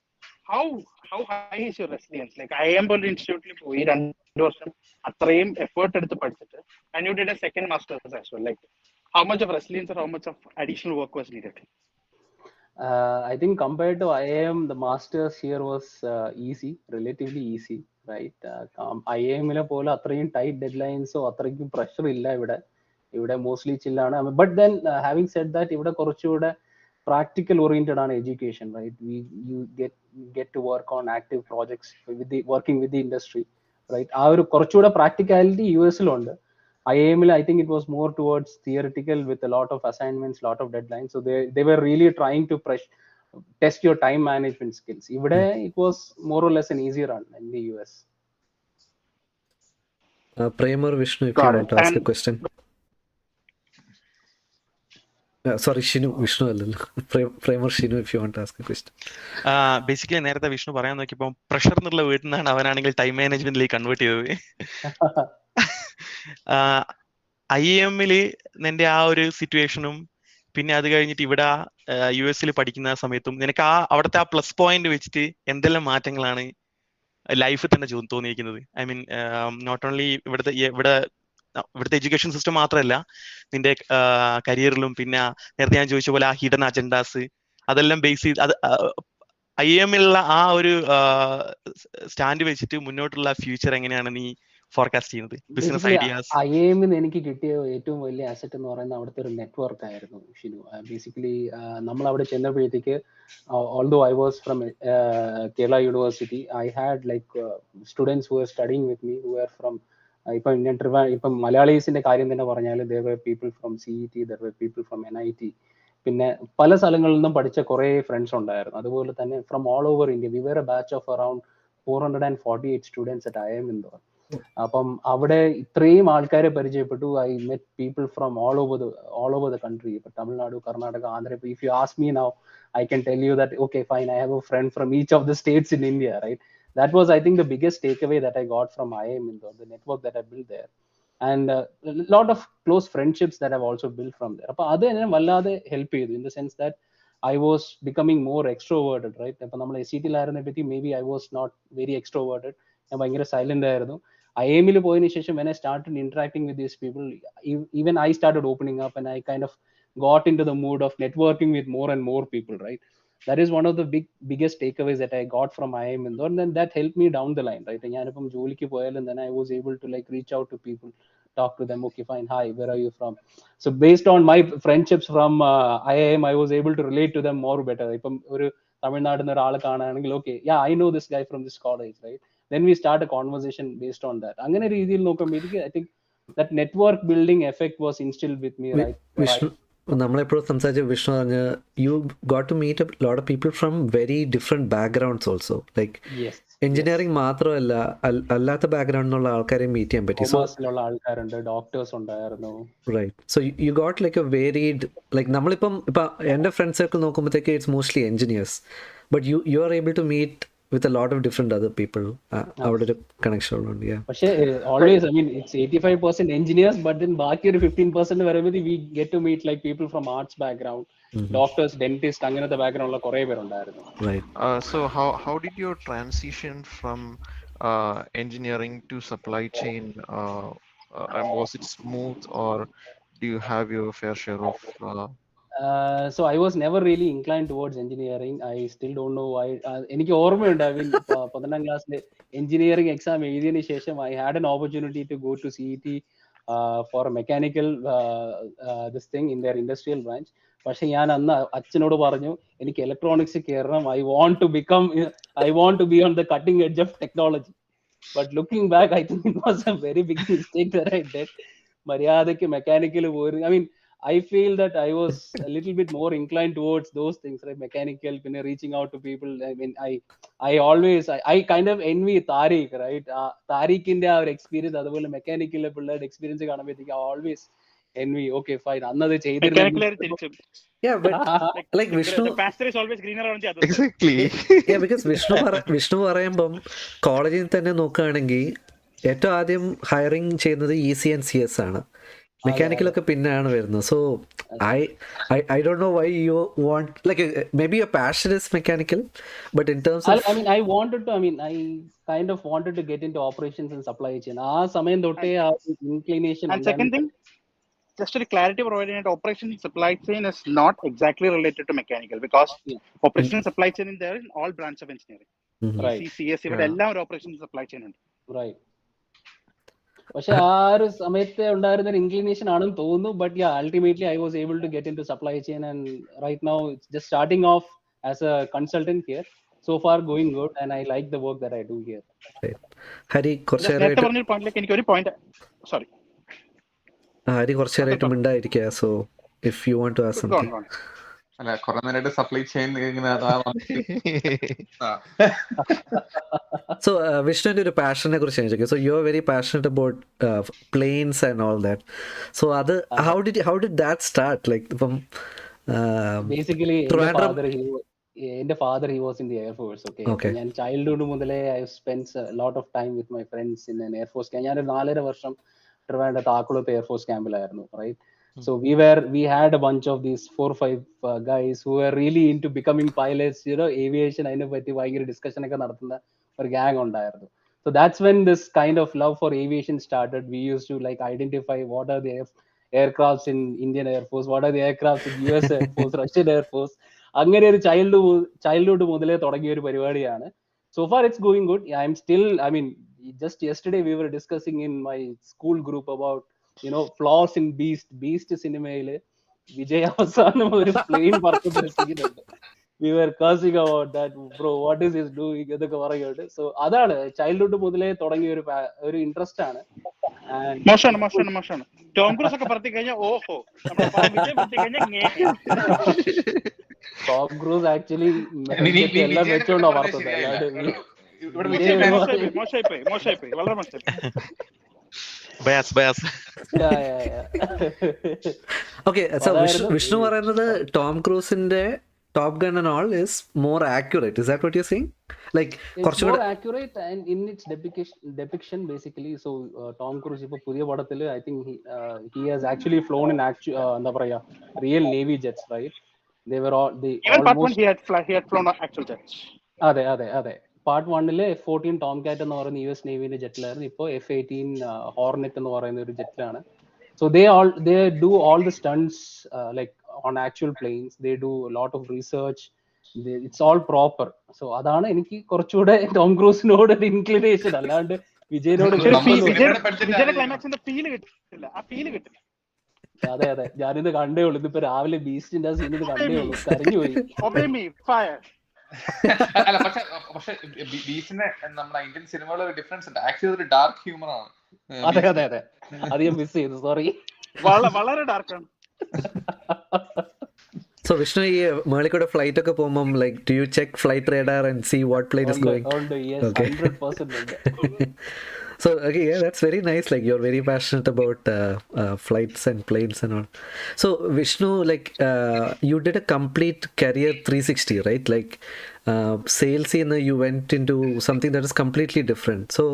how high is your resilience? Like, I am on institute പോയി 2 വർഷം അത്രയും എഫേർട്ട് എടുത്ത് പഠിച്ചിട്ട്, and you did a second masters as well. Like, how much of resilience or how much of additional work was needed? I think compared to IIM, the masters here was easy, relatively easy, right? IIM പോലെ അത്രയും tight ഡെഡ്ലൈൻസോ അത്രയ്ക്കും pressure ഇല്ല ഇവിടെ. ഇവിടെ mostly ചില്ലാണ്. But then having said that ഇവിടെ കുറച്ചുകൂടെ practical oriented ആണ് education, right? You get to work on active projects working with the industry, right? ആ ഒരു കുറച്ചുകൂടെ പ്രാക്ടിക്കാലിറ്റി US-ലുണ്ട്. IIM, I think it was more towards theoretical with a lot of assignments, lot of deadlines. So they were really trying to test your time management skills. Ivide it was more or less an easier run in the US. Prem or Vishnu, if you Got want it. to ask a And question. Sorry, Shinu. Vishnu അല്ലല്ലോ. Prem or Shinu, if you want to ask a question. Basically നേരത്തെ വിഷ്ണു പറയാൻ നോക്കിയപ്പോൾ pressure എന്നുള്ള വീട്ടിൽ നിന്നാണ് അവനാണെങ്കിൽ time മാനേജ്മെന്റിലേക്ക് convert ചെയ്തത്. IIM-ല് നിന്റെ ആ ഒരു സിറ്റുവേഷനും പിന്നെ അത് കഴിഞ്ഞിട്ട് ഇവിടെ US-ൽ പഠിക്കുന്ന സമയത്തും നിനക്ക് അവിടുത്തെ ആ പ്ലസ് പോയിന്റ് വെച്ചിട്ട് എന്തെല്ലാം മാറ്റങ്ങളാണ് ലൈഫിൽ തന്നെ തോന്നിയിരിക്കുന്നത്? ഐ മീൻ നോട്ട് ഓൺലി ഇവിടുത്തെ എഡ്യൂക്കേഷൻ സിസ്റ്റം മാത്രമല്ല, നിന്റെ കരിയറിലും പിന്നെ നേരത്തെ ഞാൻ ചോദിച്ച പോലെ ആ ഹിഡൻ അജണ്ടാസ് അതെല്ലാം ബേസ് ചെയ്ത് അത് IIM-ലുള്ള ആ ഒരു സ്റ്റാൻഡ് വെച്ചിട്ട് മുന്നോട്ടുള്ള ഫ്യൂച്ചർ എങ്ങനെയാണ് നീ ഫോർകാസ്റ്റ് ചെയ്യുന്നത്? Business ideas. IIM-ന്ന് എനിക്ക് കിട്ടിയ ഏറ്റവും വലിയ അസറ്റ് എന്ന് പറയുന്നത് അവിടുത്തെ ഒരു നെറ്റ്വർക്ക് ആയിരുന്നു, ഷിനു. ബേസിക്കലി നമ്മൾ അവിടെ ചെന്നപ്പോഴത്തേക്ക്, although I was from Kerala University, I had like students who were studying with me who were from ഇപ്പം മലയാളീസിന്റെ കാര്യം തന്നെ പറഞ്ഞാൽ there were people from CET, there were people from NIT, പിന്നെ പല സ്ഥലങ്ങളിൽ നിന്നും പഠിച്ച കുറെ ഫ്രണ്ട്സ് ഉണ്ടായിരുന്നു. അതുപോലെ തന്നെ from all over India. We were a batch of around 448 students at IIM Indore. അപ്പം അവിടെ ഇത്രയും ആൾക്കാരെ പരിചയപ്പെട്ടു. I met people from all over the country. ഇപ്പൊ Tamil Nadu, Karnataka, Andhra. If you ask me now, I can tell you that okay fine, I have a friend from each of the states in India, right? That was, I think, the biggest takeaway that I got from IIM Indore, the network that I built there, and a lot of close friendships that I've also built from there. Appo adu enne vallade help cheyidu in the sense that I was becoming more extroverted, right? Appo nammal SCT il aayirunnappeti maybe I was not very extroverted, ഞാൻ ഭയങ്കര silent ആയിരുന്നു. IIM-ൽ പോയതിനു ശേഷം when I started interacting with these people, even I started opening up and I kind of got into the mood of networking with more and more people, right? That is one of the biggest takeaways that I got from IIM Indore, and then that helped me down the line, right? ഞാനിപ്പം ജോലിക്ക് പോയാലും then I was able to like reach out to people, talk to them. Okay fine, hi, where are you from? So based on my friendships from IIM, I was able to relate to them more better. ഇപ്പം ഒരു തമിഴ്നാട് നിന്ന് ഒരാളെ കാണുകയാണെങ്കിൽ okay, yeah, I know this guy from this college, right? Then we start a conversation based on that. അങ്ങനെ രീതിയിൽ നോക്കുമ്പോഴേക്ക് I think that network building effect was instilled with me, right? Vishnu, നമ്മളെപ്പോഴും സംസാരിച്ച വിഷ്ണു പറഞ്ഞ you got to meet a lot of people from very different backgrounds also, like engineering മാത്രമല്ല അല്ലാത്ത ബാക്ക്ഗ്രൗണ്ടിലുള്ള ആൾക്കാരെ meet ചെയ്യാൻ പറ്റി. കൊമേഴ്സിലുള്ള ആൾക്കാരുണ്ട്, ഡോക്ടേഴ്സ് ഉണ്ടായിരുന്നു, right? So you got like a varied, like നമ്മളിപ്പം എൻ്റെ ഫ്രണ്ട് സർക്കിൾ നോക്കുമ്പോഴത്തേക്ക് it's mostly engineers, but you are able to meet with a lot of different other people. അവിടെ ഒരു കണക്ഷൻ ഉള്ളതുകൊണ്ട്. പക്ഷേ always, I mean, it's 85% engineers, but then ബാക്കി ഒരു 15% വരുമ്പോൾ we get to meet like people from arts background, doctors, dentists, അങ്ങനത്തെ ബാക്ക്ഗ്രൗണ്ടിലുള്ള കുറേ പേരുണ്ടായിരുന്നു. Right. So how did your transition from engineering to supply chain, was it smooth, or do you have your fair share of So I was never really inclined towards engineering. I still don't know why. എനിക്ക് ഓർമ്മയുണ്ട്, I mean, 11ാം ക്ലാസ്സിലെ engineering exam എഴുതിയതിനു ശേഷം I had an opportunity to go to CET for a mechanical this thing in their industrial branch. പക്ഷെ ഞാൻ അന്ന് അച്ഛനോട് പറഞ്ഞു എനിക്ക് ഇലക്ട്രോണിക്സ് കയറണം, I want to be on the cutting edge of technology. But looking back, I think it was a very big mistake that I did. മര്യാദയ്ക്ക് mechanical പോയി. I mean, I feel that I was a little bit more inclined towards those things, right? Mechanical, reaching out to people. I mean, I kind of envy Tariq, right? Tariq in our experience, അതുപോലെ mechanical പിള്ളേരുടെ experience കാണുമ്പോഴത്തേക്ക് I always envy. Okay fine, അന്നത് ചെയ്തിരുന്നു. Yeah, but like Vishnu, the pasture is always greener on the other side. exactly? Yeah, because Vishnu പറയുമ്പം കോളേജിൽ തന്നെ നോക്കുകയാണെങ്കിൽ ഏറ്റവും ആദ്യം ഹയറിംഗ് ചെയ്യുന്നത് EC&CS ആണ്, മെക്കാനിക്കലൊക്കെ പിന്നെയാണ് വരുന്നത്. So I don't know why you want, like, maybe your passion is mechanical, but in terms of I kind of wanted to get into operations and supply chain. ആ സമയം തൊട്ടേ ആ inclination. And second just a clarity provided, operation supply chain is not exactly related to mechanical, because Yeah. operation supply chain in there in all branch of engineering. Right. EC, CS, ഇവിടെ എല്ലാം ഒരു operation supply chain ഉണ്ട്. Right. പക്ഷെ ആ ഒരു സമയത്ത് ഉണ്ടായിരുന്ന ഒരു ഇൻക്ലിനേഷൻ ആണെന്ന് തോന്നുന്നു. But yeah, ultimately I was able to get in to supply chain and right now it's just starting off as a consultant here. So far going good and I like the work that I do here. Hari കുറച്ച് നേരത്തെ നേരമായിട്ട് പറഞ്ഞൊരു പോയിന്റിലേക്ക് എനിക്ക് ഒരു point, sorry, Hari കുറച്ച് നേരമായിട്ട് മിണ്ടായിരിക്കുക. So if you want to ask something. അല്ല, കുറെ നേരമായിട്ട് സപ്ലൈ ചെയിൻ ഇങ്ങനെ So വിഷ്ണുവിന്റെ ഒരു പാഷനെ കുറിച്ച് ചോദിച്ചു. So you are very passionate about planes and all that. So അത് how did that start? Like ഇപ്പം ബേസിക്കലി എന്റെ father he was in the air force. Okay, ഞാൻ ചൈൽഡ്ഹുഡ് മുതലേ I spend lot of time with my friends in an air force camp. ഞാനൊരു 4.5 വർഷം ട്രിവാൻഡ്രത്ത് ആക്കുളത്ത് air force ക്യാമ്പിലായിരുന്നു. Right. So we had a bunch of these 4-5 guys who were really into becoming pilots, you know, aviation അതിനെ പറ്റി ഭയങ്കര discussion ഒക്കെ നടത്തുന്ന ഒരു ഗ്യാങ് ഉണ്ടായിരുന്നു. So that's when this kind of love for aviation started. We used to like identify what are the aircrafts in Indian Air Force, what are the aircrafts in US Air Force, Russian Air Force. അങ്ങനെ ഒരു childhood മുതലേ തുടങ്ങിയ ഒരു പരിപാടിയാണ്. So far it's going good. I'm still, I mean, just yesterday we were discussing in my school group about, you know, flaws in Beast സിനിമയില് വിജയ് അവസാനം ഒരു plain പറക്കുന്ന സീനുണ്ട്. We were cursing about that, bro, what is this doing എന്നൊക്കെ പറയുന്നുണ്ട്. So അതാണ് childhood മുതലേ തുടങ്ങിയ ഒരു ഇൻട്രസ്റ്റ് ആണ്. മോശമാണ് ടോം ക്രൂസ് ഒക്കെ പറത്തി കഴിഞ്ഞാൽ ഓഹോ, ടോം ക്രൂസ് ആക്ച്വലി എല്ലാം വെച്ചോണ്ടോ വാർത്തത്, അല്ലാണ്ട് മോശമായി വളരെ മോശമായി. ഓക്കെ, സോ വിഷ്ണു പറയുന്നത് ടോം ക്രൂസിന്റെ Top Gun and all is more accurate. Is that what you are saying? Like കുറച്ചുകൂടി more accurate and in its depiction basically. So Tom Cruise ipo pudhiya padathil I think he has actually flown in എന്താ പറയാ real navy jets, right? They were all the even part almost 1 he had flown actual jets. അതെ part 1 F-14 Tom കാറ്റ് എന്ന് പറയുന്ന US നേവിയുടെ ജെറ്റിലായിരുന്നു. ഇപ്പോൾ F-18 hornet എന്ന് പറയുന്ന ഒരു ജെറ്റിലാണ്. So they do all the stunts like on actual planes. They do a lot of research. It's all proper. So അതാണ് എനിക്ക് കുറച്ചുകൂടെ ടോം ക്രൂസിനോട് ഒരു ഇൻക്ലിനേഷൻ, അല്ലാണ്ട് വിജയനോട്. വിജയുടെ ക്ലൈമാക്സിന്റെ ഫീല് കിട്ടില്ല, ആ ഫീല് കിട്ടില്ല. അതെ ഞാനിത് കണ്ടേ ഉള്ളൂ. ഇതിപ്പോ രാവിലെ ബീസ്റ്റിന്റെ ആ സീൻ ഇത് കണ്ടേ ഉള്ളൂ, കരഞ്ഞുപോയി. അല്ല, പക്ഷെ ബീച്ചിന്റെ നമ്മുടെ ഇന്ത്യൻ സിനിമകളിൽ ഒരു ഡിഫറൻസ് ഉണ്ട്. ആക്ച്വലി ഒരു ഡാർക്ക് ഹ്യൂമർ ആണ്. അതെ അത് ഞാൻ മിസ് ചെയ്തു, സോറി. വളരെ ഡാർക്കാണ്. So Vishnu, ഈ മേളിൽ കൂടെ ഫ്ലൈറ്റ് ഒക്കെ പോകുമ്പോൾ like do you check flight radar and see what plane is going? Yes, 100%. So okay, yeah, that's very nice. Like you're very passionate about flights and planes and all. So Vishnu, like you did a complete career 360, right? Like sales, you went into something that is completely different. So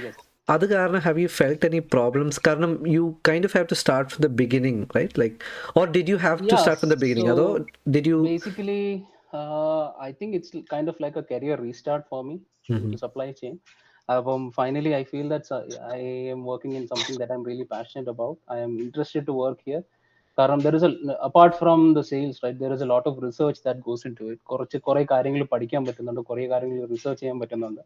Yes. other Gaana, have you felt any problems? Karnam, you kind of have to start from the beginning, right? Like, or did you have to Yeah, start from the beginning? so Although, did you? basically I think it's kind of like a career restart for me in the supply chain. Finally I feel that I am working in something that I'm really passionate about. I am interested to work here. There is apart from the sales, right, there is a lot of research that goes into it. കുറെ കാര്യങ്ങൾ പഠിക്കാൻ പറ്റുന്നുണ്ട്, കുറെ കാര്യങ്ങൾ research ചെയ്യാൻ പറ്റുന്നുണ്ട്.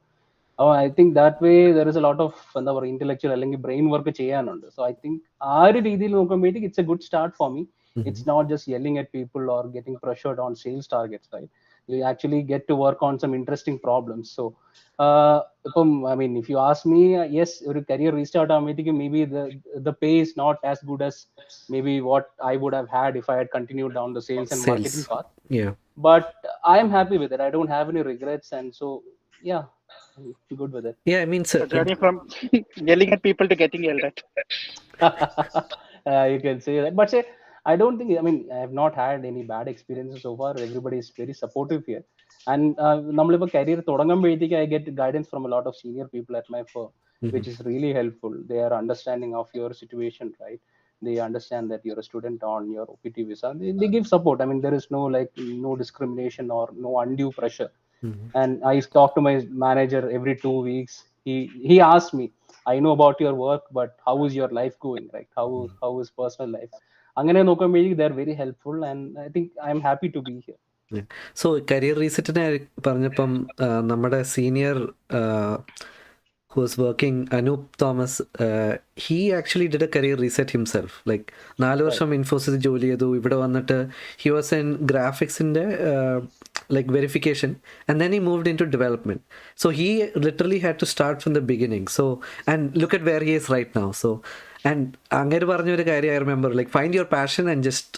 I think that way there is a lot of എന്താ പറയുക ഇന്റലക്ച്വൽ അല്ലെങ്കിൽ ബ്രെയിൻ വർക്ക് ചെയ്യാനുണ്ട്. സോ ഐ തിങ്ക് ആ ഒരു രീതിയിൽ നോക്കുമ്പോഴത്തേക്ക് it's A good start for me. It's not just yelling at people or getting pressured on sales targets, right? You actually get to work on some interesting problems. So I mean, if you ask me, yes, ഒരു career restart ആകുമ്പോഴത്തേക്കും maybe the pay is not as good as maybe what I would have had if I had continued down the sales and marketing path. Yeah. But I am happy with it. I don't have any regrets, and so yeah, I'm good with it. Yeah, I mean, sir. Journey from yelling at people to getting yelled at. You can say that, but say I don't think, I mean, I have not had any bad experiences so far. Everybody is very supportive here, and നമ്മളിപ്പോ career തുടങ്ങുമ്പോഴത്തേക്ക് I get guidance from a lot of senior people at my firm, which is really helpful. They are understanding of your situation, right? They understand that you're a student on your OPT visa. They give support. I mean, there is no discrimination or no undue pressure. And I talk to my manager every 2 weeks. He asks me, I know about your work, but how is your life going, right? How is personal life? അങ്ങനെ നോക്കുമ്പോഴേക്കും they are very helpful and I think I am happy to be here. So career റീസെറ്റിനെ പറഞ്ഞപ്പം നമ്മുടെ senior who was working, Anup Thomas, he actually did a career reset himself. Like 4 വർഷം ഇൻഫോസിസ് ജോലി ചെയ്തു, ഇവിടെ വന്നിട്ട് he was in graphics in the like verification, and then he moved into development. So he literally had to start from the beginning. So, and look at where he is right now. So, and അങ്ങനെ പറഞ്ഞൊരു കാര്യം I remember, like find your passion and just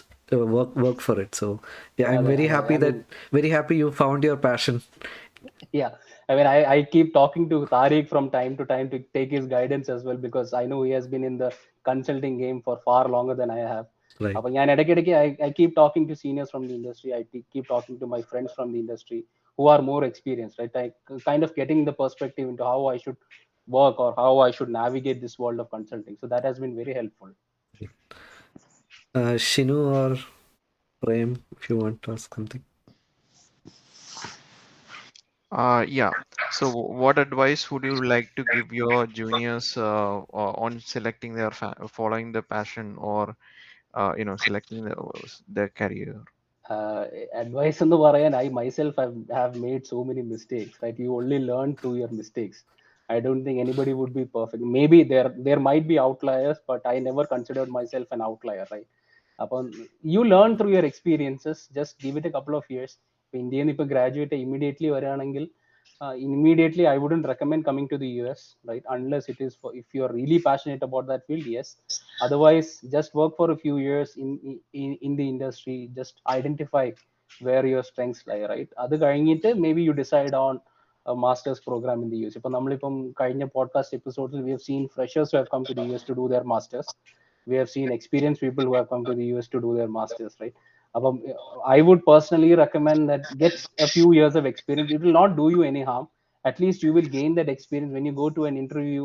work for it. So yeah, I'm very happy you found your passion. Yeah, I mean, I keep talking to Tariq from time to time to take his guidance as well, because I know he has been in the consulting game for far longer than I have. Right. I keep talking to seniors from the industry. I keep talking to my friends from the industry who are more experienced, right? I kind of getting the perspective into how I should work or how I should navigate this world of consulting. So that has been very helpful. Shinu or Prem, if you want to ask something. Yeah. So what advice would you like to give your juniors on selecting their following the passion, or selecting their career? Advice എന്ന് പറയാൻ, I myself have made so many mistakes, right? You only learn through your mistakes. I don't think anybody would be perfect. Maybe there might be outliers, but I never considered myself an outlier, right? Upon you learn through your experiences, just give it a couple of years. Indian if graduate immediately varayanengil, immediately I wouldn't recommend coming to the US, right? Unless it is for, if you are really passionate about that field, yes. Otherwise, just work for a few years in the industry. Just identify where your strengths lie, right? Adu kazhinjittu maybe you decide on a master's program in the US. Ipo nammalippom kazhinja podcast episodes we have seen freshers who have come to the US to do their masters. We have seen experienced people who have come to the US to do their masters, right? I would personally recommend that get a few years of experience. It will not do you any harm. At least you will gain that experience when you go to an interview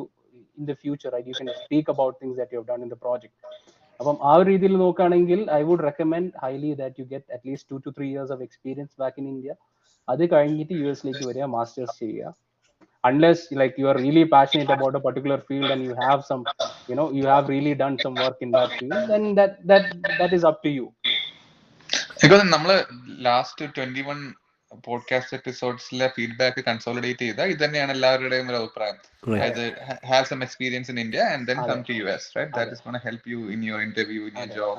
in the future, right? You can speak about things that you have done in the project. ആ ഒരു രീതിയിൽ നോക്കുകയാണെങ്കിൽ I would recommend highly that you get at least 2 to 3 years of experience back in India. അത് കഴിഞ്ഞിട്ട് US ലേക്ക് വരിക, masters ചെയ്യുക. Unless like you are really passionate about a particular field and you have some, you have really done some work in that field, then that is up to you. Because നമ്മള് last 21 podcast എപ്പിസോഡ്സിലെ feedback consolidate ചെയ്ത ഇത് തന്നെയാണ് എല്ലാവരുടെയും ഒരു അഭിപ്രായം. അതായത് have some experience in India and then come to US, right? That is going to help you in your interview, in your job.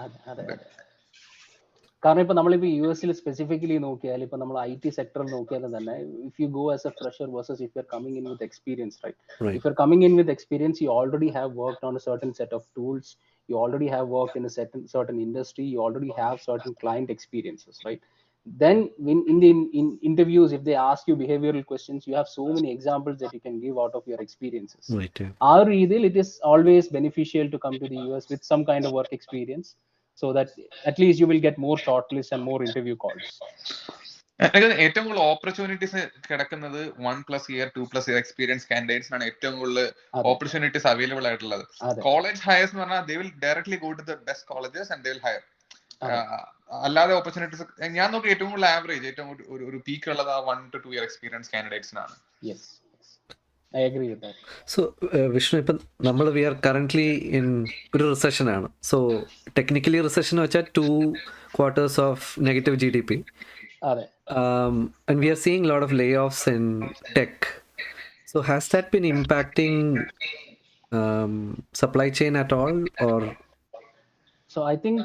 കാരണം ഇപ്പൊ നമ്മളിപ്പോ US സ്പെസിഫിക്കലി നോക്കിയാൽ, ഇപ്പൊ നമ്മൾ IT സെക്ടറിൽ നോക്കിയാലും തന്നെ, if you go as a fresher versus if you're coming in with experience, right? If you're coming in with experience, you already have worked on a certain set of tools, you already have worked in a certain industry, you already have certain client experiences, right? Then in interviews, if they ask you behavioral questions, you have so many examples that you can give out of your experiences. Our രീതിയിൽ it is always beneficial to come to the US with some kind of work experience, so that at least you will get more shortlists and more interview calls. ഏറ്റവും കൂടുതൽ opportunities കിടക്കുന്നത് 1+ year 2+ year experience കാൻഡിഡേറ്റ്സിനാണ് ഏറ്റവും കൂടുതൽ opportunities available ആയിട്ടുള്ളത്. College ഹയർസ് എന്ന് പറഞ്ഞാൽ they will directly go to the best colleges and they will hire. അല്ലാതെ opportunities ഞാൻ നോക്കി ഏറ്റവും കൂടുതൽ ആവറേജ് ഏറ്റവും ഒരു പീക്ക് ഉള്ളത് 1 to 2 year എക്സ്പീരിയൻസ് കാൻഡിഡേറ്റ്സിനാണ്. Yes, I agree with that. So Vishnu, ഇപ്പം നമ്മൾ വി ആർ കറന്റ്ലി ഇൻ ഒരു റിസഷൻ ആണ്. സോ ടെക്നിക്കലി റിസഷൻ വെച്ചാൽ 2 quarters of negative GDP. And we are seeing a lot of layoffs in tech. So has that been impacting supply chain at all, or? So I think,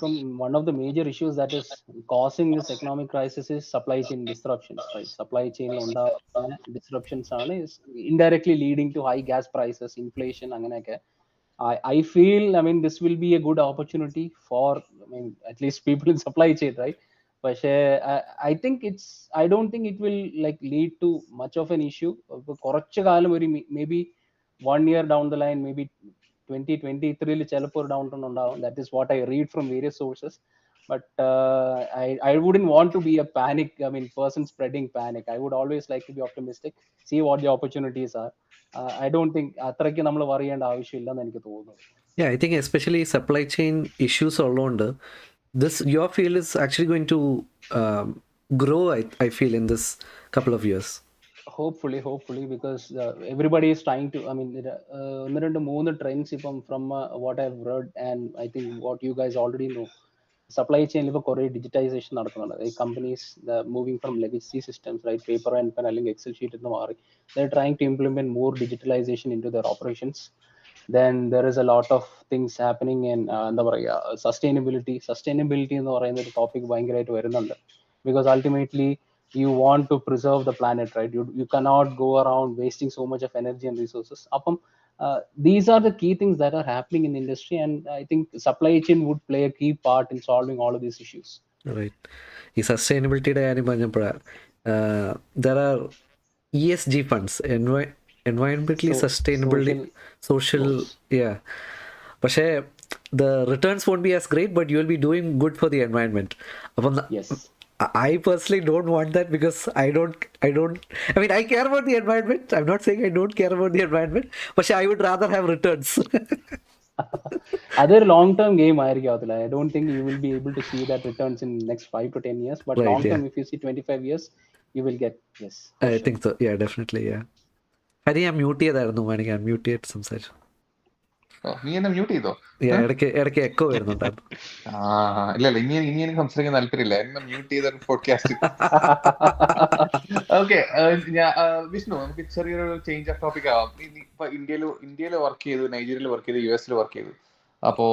from one of the major issues that is causing this economic crisis is supply chain disruptions, right? Supply chain disruptions is indirectly leading to high gas prices, inflation, അങ്ങനെയൊക്കെ. I feel, this will be a good opportunity for, at least people in supply chain, right? But I don't think it will like lead to much of an issue. കുറച്ചു കാലം ഒരു maybe 1 year down the line, maybe 2023 ചിലപ്പോൾ down town ഉണ്ടാവും. That is what I read from various sources. But I wouldn't want to be a person spreading panic. I would always like to be optimistic, see what the opportunities are. I don't think അത്രയ്ക്ക് നമ്മൾ പറയേണ്ട ആവശ്യമില്ലെന്ന് എനിക്ക് തോന്നുന്നു. Yeah, I think especially supply chain issues ഉള്ളതുകൊണ്ട് your field is actually going to grow, I feel, in this couple of years. hopefully, because everybody is trying to. I mean, ഒന്ന് രണ്ട് മൂന്ന് trends ഇപ്പം from what I've read, and I think what you guys already know, supply chain ഇപ്പോൾ കുറേ digitization നടക്കുന്നുണ്ട്. ഈ companies moving from legacy systems, right, paper and pen അല്ലെങ്കിൽ Excel sheet എന്ന് മാറി, they're trying to implement more digitalization into their operations. Then there is a lot of things happening in എന്താ പറയുക, sustainability എന്ന് പറയുന്ന ഒരു ടോപ്പിക് ഭയങ്കരമായിട്ട് വരുന്നുണ്ട്. Because ultimately you want to preserve the planet, right? You cannot go around wasting so much of energy and resources. Appam, these are the key things that are happening in the industry, and I think supply chain would play a key part in solving all of these issues. Right. ഈ സസ്റ്റൈനബിലിറ്റിയുടെ കാര്യം പറഞ്ഞപ്പോഴാണ് there are ESG funds, environmentally sustainability, social, yeah. പക്ഷേ the returns won't be as great, but you will be doing good for the environment. അപ്പം Yes. I personally don't want that, because I mean, I care about the environment. I'm not saying I don't care about the environment, but I would rather have returns. അതൊരു long term game ആയിരിക്കും അതില്ല. I don't think you will be able to see that returns in next 5 to 10 years, but Right, long term, yeah. if you see 25 years, you will get, yes, for I sure. think so. Yeah, definitely, yeah. Hari, ഞാൻ mute ചെയ്തായിരുന്നു. വേണമെങ്കിൽ ഞാൻ mute ചെയ്തിട്ട് സംസാരിച്ചു. നീ എന്നെ mute ചെയ്തോ? ഇടയ്ക്ക് എക്കോ വരുന്നുണ്ടായിരുന്നു. ഇല്ല ഇനി എനിക്ക് സംസാരിക്കാൻ താല്പര്യമില്ല. എന്നെ മ്യൂട്ട് ചെയ്ത പോഡ്കാസ്റ്റ്. ഓക്കെ, വിഷ്ണു, നമുക്ക് ചെറിയൊരു ചേഞ്ച് ഓഫ് ടോപ്പിക് ആവാം. ഇപ്പൊ ഇന്ത്യയിൽ വർക്ക് ചെയ്തു, നൈജീരിയയിൽ വർക്ക് ചെയ്തു, US വർക്ക് ചെയ്തു. അപ്പോ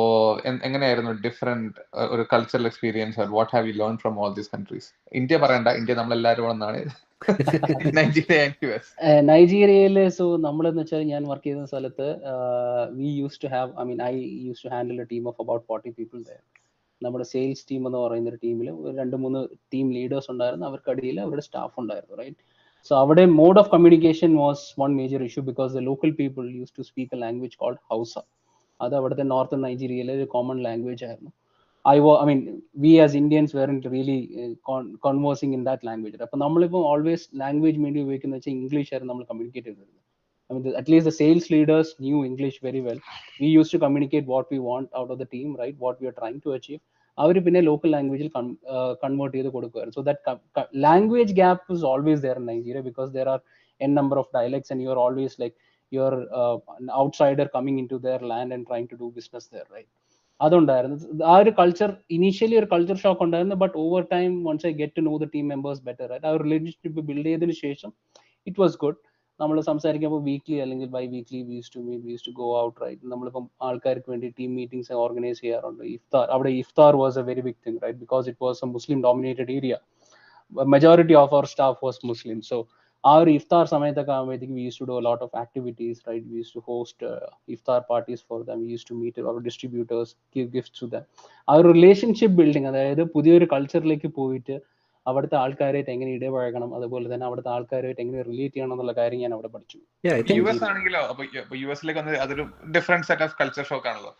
എങ്ങനെയായിരുന്നു ഡിഫറെന്റ് ഒരു cultural experience? What have you learn from all these countries? India പറയണ്ട, ഇന്ത്യ നമ്മളെല്ലാവരും ഒന്നാണ്. Nigeria and US. നൈജീരിയയിൽ, സോ നമ്മളെന്ന് വെച്ചാൽ ഞാൻ വർക്ക് ചെയ്യുന്ന സ്ഥലത്ത് we used to have, I mean, I used to handle a team of about 40 people there. നമ്മുടെ sales team എന്ന് പറയുന്ന ഒരു ടീമിൽ 2-3 ടീം ലീഡേഴ്സ് ഉണ്ടായിരുന്നു, അവർക്കടിയിൽ അവരുടെ സ്റ്റാഫ് ഉണ്ടായിരുന്നു, റൈറ്റ്? സോ അവിടെ mode of communication was one major issue, because the local people use to speak a language called Hausa. അത് അവിടുത്തെ നോർത്തേൺ നൈജീരിയയിലെ ഒരു കോമൺ ലാംഗ്വേജ് ആയിരുന്നു. I mean, we as Indians weren't really conversing in that language. അപ്പോൾ നമ്മളിപ്പോൾ always language വേണ്ടി ഉപയോഗിക്കുന്ന വെച്ചാൽ ഇംഗ്ലീഷ് ആയിരുന്നു നമ്മൾ കമ്മ്യൂണിക്കേറ്റ് ചെയ്തിരുന്നത്. I mean, at least the sales leaders knew English very well. We used to communicate what we want out of the team, right? What we are trying to achieve. അവർ പിന്നെ local ലാംഗ്വേജിൽ convert ചെയ്ത് കൊടുക്കുമായിരുന്നു. So that language gap is always there in Nigeria, because there are n number of dialects, and you are always like you're an outsider coming into their land and trying to do business there, right? അതുണ്ടായിരുന്നു. ആ ഒരു culture, initially ഒരു culture shock ഉണ്ടായിരുന്നു, but over time once I get to know the team members better, right, ആ ഒരു relationship build ചെയ്തതിനു ശേഷം it was good. നമ്മൾ സംസാരിക്കുമ്പോൾ വീക്ക്ലി അല്ലെങ്കിൽ bi weekly we use to go out, right? നമ്മളിപ്പം ആൾക്കാർക്ക് വേണ്ടി ടീം മീറ്റിംഗ്സ് ഓർഗനൈസ് ചെയ്യാറുണ്ട്. അവിടെ iftar was a very big thing, right? Because it was a Muslim dominated area. Majority of our staff was Muslim, so our iftar samayataka ആകുമ്പോഴത്തേക്ക് we used to do a lot of activities, right? We used to host iftar parties for them. We used to meet our distributors, give gifts to them. Our relationship building, അതായത് പുതിയൊരു കൾച്ചറിലേക്ക് പോയിട്ട് അവിടുത്തെ ആൾക്കാരായിട്ട് എങ്ങനെ ഇടപഴകണം, അതുപോലെ തന്നെ അവിടുത്തെ ആൾക്കാരായിട്ട് എങ്ങനെ റിലേറ്റ് ചെയ്യണം എന്നുള്ള കാര്യം ഞാൻ അവിടെ പഠിച്ചു. US ആണെങ്കിലോ, അപ്പൊ യുഎസിലേക്ക് വന്നത് അതൊരു different set of culture shock ആണല്ലോ.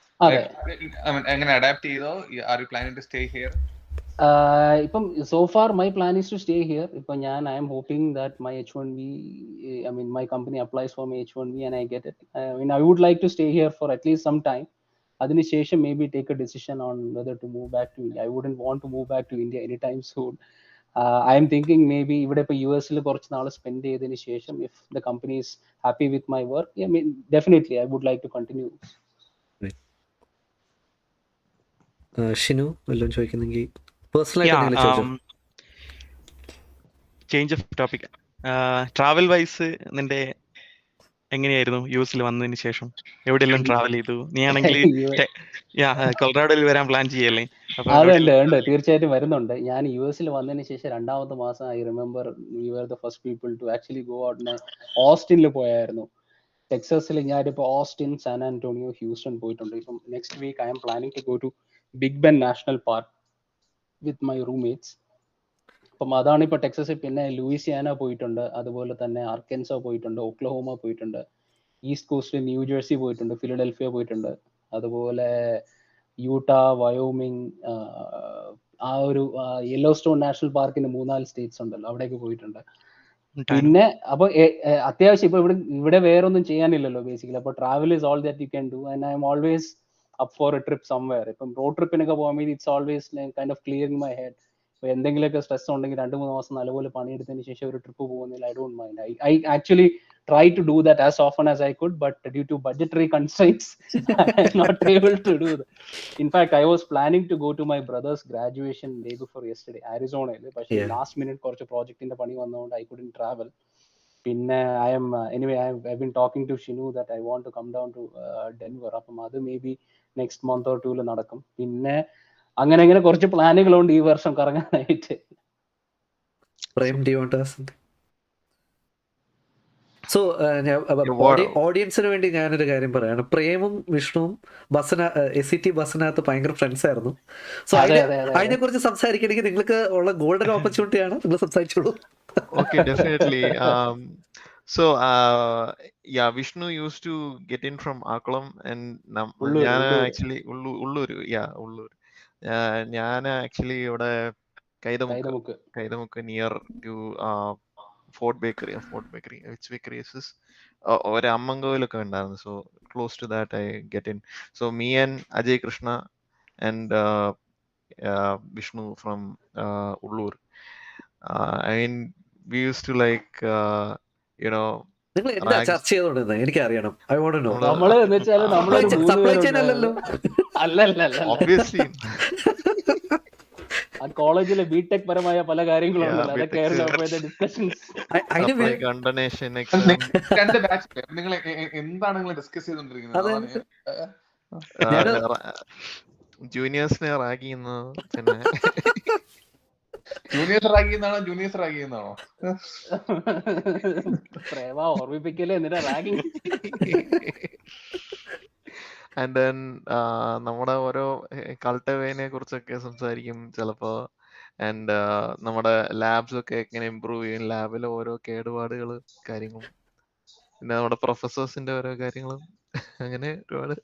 എങ്ങനെ അഡാപ്റ്റ് ചെയ്തോ? Are you planning to stay here? ഇപ്പം so far my plan is to stay here. ഇപ്പം I am hoping that my H1B, I mean my company applies for my H1B and I get it. I mean, I would like to stay here for at least some time. അതിനുശേഷം maybe take a decision on whether to move back to India. I wouldn't want to move back to India anytime soon. I am thinking maybe ഇവിടെ ഇപ്പോൾ US-ൽ കുറച്ച് നാൾ spend ചെയ്തതിന് ശേഷം, if the company is happy with my work, I mean definitely I would like to continue. Shinu വല്ലതും ചോദിക്കുന്നെങ്കിൽ പേഴ്സണലായിട്ട് change of topic. Travel wise നിന്റെ എങ്ങനെയായിരുന്നു US-ൽ വന്നതിന് ശേഷം? എവിടെയെല്ലാം ട്രാവൽ ചെയ്തു? നീ ആണെങ്കിൽ കൊളറാഡോയിൽ വരാൻ പ്ലാൻ ചെയ്യല്ലേ? അതുണ്ട്, തീർച്ചയായിട്ടും വരുന്നുണ്ട്. ഞാൻ US-ൽ വന്നതിന് ശേഷം 2ാമത്തെ മാസം I remember we were the first people to actually go out. ഓസ്റ്റിനിൽ പോയായിരുന്നു. ടെക്സസിൽ ഞാനിപ്പോൾ ഓസ്റ്റിൻ, സാൻ ആന്റോണിയോ, ഹ്യൂസ്റ്റൺ പോയിട്ടുണ്ട്. ഇപ്പം next week I'm planning to go to Big Bend National Park with my roommates. അപ്പം അതാണ് ഇപ്പോൾ ടെക്സസിൽ. പിന്നെ ലൂയിസിയാന പോയിട്ടുണ്ട്, അതുപോലെ തന്നെ അർക്കൻസോ പോയിട്ടുണ്ട്, ഒക്ലഹോമ പോയിട്ടുണ്ട്, ഈസ്റ്റ് കോസ്റ്റിൽ ന്യൂജേഴ്സി പോയിട്ടുണ്ട്, ഫിലഡൽഫിയ പോയിട്ടുണ്ട്, അതുപോലെ യൂട്ട, വയോമിങ്, ആ ഒരു യെല്ലോസ്റ്റോൺ നാഷണൽ പാർക്കിന് 3-4 സ്റ്റേറ്റ്സ് ഉണ്ടല്ലോ, അവിടേക്ക് പോയിട്ടുണ്ട്. പിന്നെ അപ്പൊ അത്യാവശ്യം ഇപ്പൊ ഇവിടെ വേറൊന്നും ചെയ്യാനില്ലല്ലോ ബേസിക്കലി. അപ്പൊ travel is all that you can do, and I M always up for a trip somewhere. ഇപ്പം റോഡ് ട്രിപ്പിനൊക്കെ പോകുമ്പോൾ it's always kind of clearing my head. എന്തെങ്കിലുമൊക്കെ സ്ട്രെസ് ഉണ്ടെങ്കിൽ 2-3 മാസം നല്ലപോലെ പണിയെടുത്തതിന് ശേഷം ഒരു ട്രിപ്പ് പോകുന്നതിൽ I don't mind. I actually try to do that as often as I could, but due to budgetary constraints, I am not able to do that. In fact, I was planning to go to my brother's graduation day before yesterday, Arizona. But last minute കുറച്ച് പ്രോജക്റ്റിന്റെ പണി വന്നതുകൊണ്ട് I couldn't travel. പിന്നെ I've been talking to Shinu that I want to come down to Denver. അപ്പം അത് maybe next month or 2 നടക്കും. പിന്നെ അങ്ങനെ കുറച്ച് പ്ലാനുകളുണ്ട് ഈ വർഷം കറങ്ങാനായിട്ട്. Prem, do you want to ask something? So ഓഡിയൻസിന് വേണ്ടി ഞാനൊരു കാര്യം പറയാണ്. പ്രേമും വിഷ്ണുവും SCT ബസ്സിനകത്ത് ഭയങ്കര ഫ്രണ്ട്സ് ആയിരുന്നു. സോ അതിനെ കുറിച്ച് സംസാരിക്കണമെങ്കിൽ നിങ്ങൾക്ക് ഉള്ള ഗോൾഡൻ ഓപ്പർച്യൂണിറ്റിയാണ്. നിങ്ങൾ സംസാരിച്ചോളൂ. Okay, definitely. So yeah, Vishnu used to get in from Akkulam and ഞാൻ actually ഉള്ളൂർ. ഞാൻ ആക്ച്വലി ഇവിടെ Kaithamukku near to fort bakery. Which bakery is ഒരു അമ്മങ്കോയിലൊക്കെ ഉണ്ടായിരുന്നു. So close to that I get in. So me and Ajay Krishna and Vishnu from Ulloor. I mean, we used to like നിങ്ങൾ എന്താ ചർച്ച ചെയ്തോണ്ടിരുന്നത് എനിക്ക് അറിയണം. I want to know. Supply chain അല്ലല്ലോ. അല്ല obviously ആ കോളേജിലെ ബിടെക് പരമായ പല കാര്യങ്ങളുണ്ട്. അതൊക്കെയായിരുന്നു ഡിസ്കഷൻസ്. രണ്ട് ബാച്ച് നിങ്ങൾ എന്താണ് നിങ്ങൾ ഡിസ്കസ് ചെയ്തോണ്ടിരിക്കുന്നത്? ജൂനിയേഴ്സിനെ റാഗ് ചെയ്യുന്നു. പിന്നെ ജൂനിയേഴ്സ് റാഗ് ചെയ്യുന്നതാണോ? പ്രേമ ഓർമ്മിപ്പിക്കലേ എന്തിനാ റാഗിങ്? ആൻഡ് ദെൻ നമ്മുടെ ഓരോ കൾട്ടവേനെ കുറിച്ചൊക്കെ സംസാരിക്കും ചിലപ്പോ. ആൻഡ് നമ്മുടെ ലാബ്സ് ഒക്കെ എങ്ങനെ ഇമ്പ്രൂവ് ചെയ്യും, ലാബിലെ ഓരോ കേടുപാടുകൾ കാര്യങ്ങളും, പിന്നെ നമ്മുടെ പ്രൊഫസേഴ്സിന്റെ ഓരോ കാര്യങ്ങളും, അങ്ങനെ ഒരുപാട്.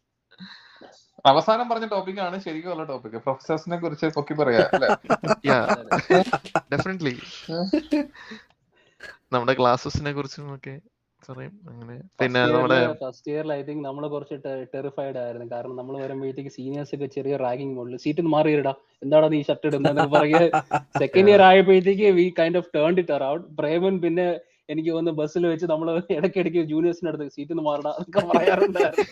അവസാനം പറഞ്ഞ ടോപ്പിക്കാണ് ശരിക്കും ഉള്ള ടോപ്പിക്. പ്രൊഫസേഴ്സിനെ കുറിച്ച് പൊക്കി പറയാ. ഡെഫിനറ്റ്ലി നമ്മുടെ ക്ലാസ്സസിനെ കുറിച്ചും ഒക്കെ പറയും. അങ്ങനെ പിന്നെ നമ്മുടെ ഫസ്റ്റ് ഇയറിൽ ഐ തിങ്ക് നമ്മൾ കുറച്ച് ടെറിഫൈഡ് ആയിരുന്നു. കാരണം നമ്മൾ വരുമ്പോഴത്തേക്ക് സീനിയേഴ്സ് ഒക്കെ ചെറിയ റാഗിങ് മോഡിൽ സീറ്റിൽ മാറിയിടാ, എന്താടാ നീ ഷർട്ട് ഇടുന്നതെന്ന് പറയുക. സെക്കൻഡ് ഇയർ ആയപ്പോഴത്തേക്ക് we kind of turned it around. Preman പിന്നെ എനിക്ക് തോന്നുന്നു ബസ്സിൽ വെച്ച് നമ്മൾ ഇടയ്ക്കിടയ്ക്ക് ജൂനിയേഴ്സിന്റെ അടുത്ത് സീറ്റിൽ നിന്ന് മാറടാ എന്നൊക്കെ പറയാറുണ്ടായിരുന്നു.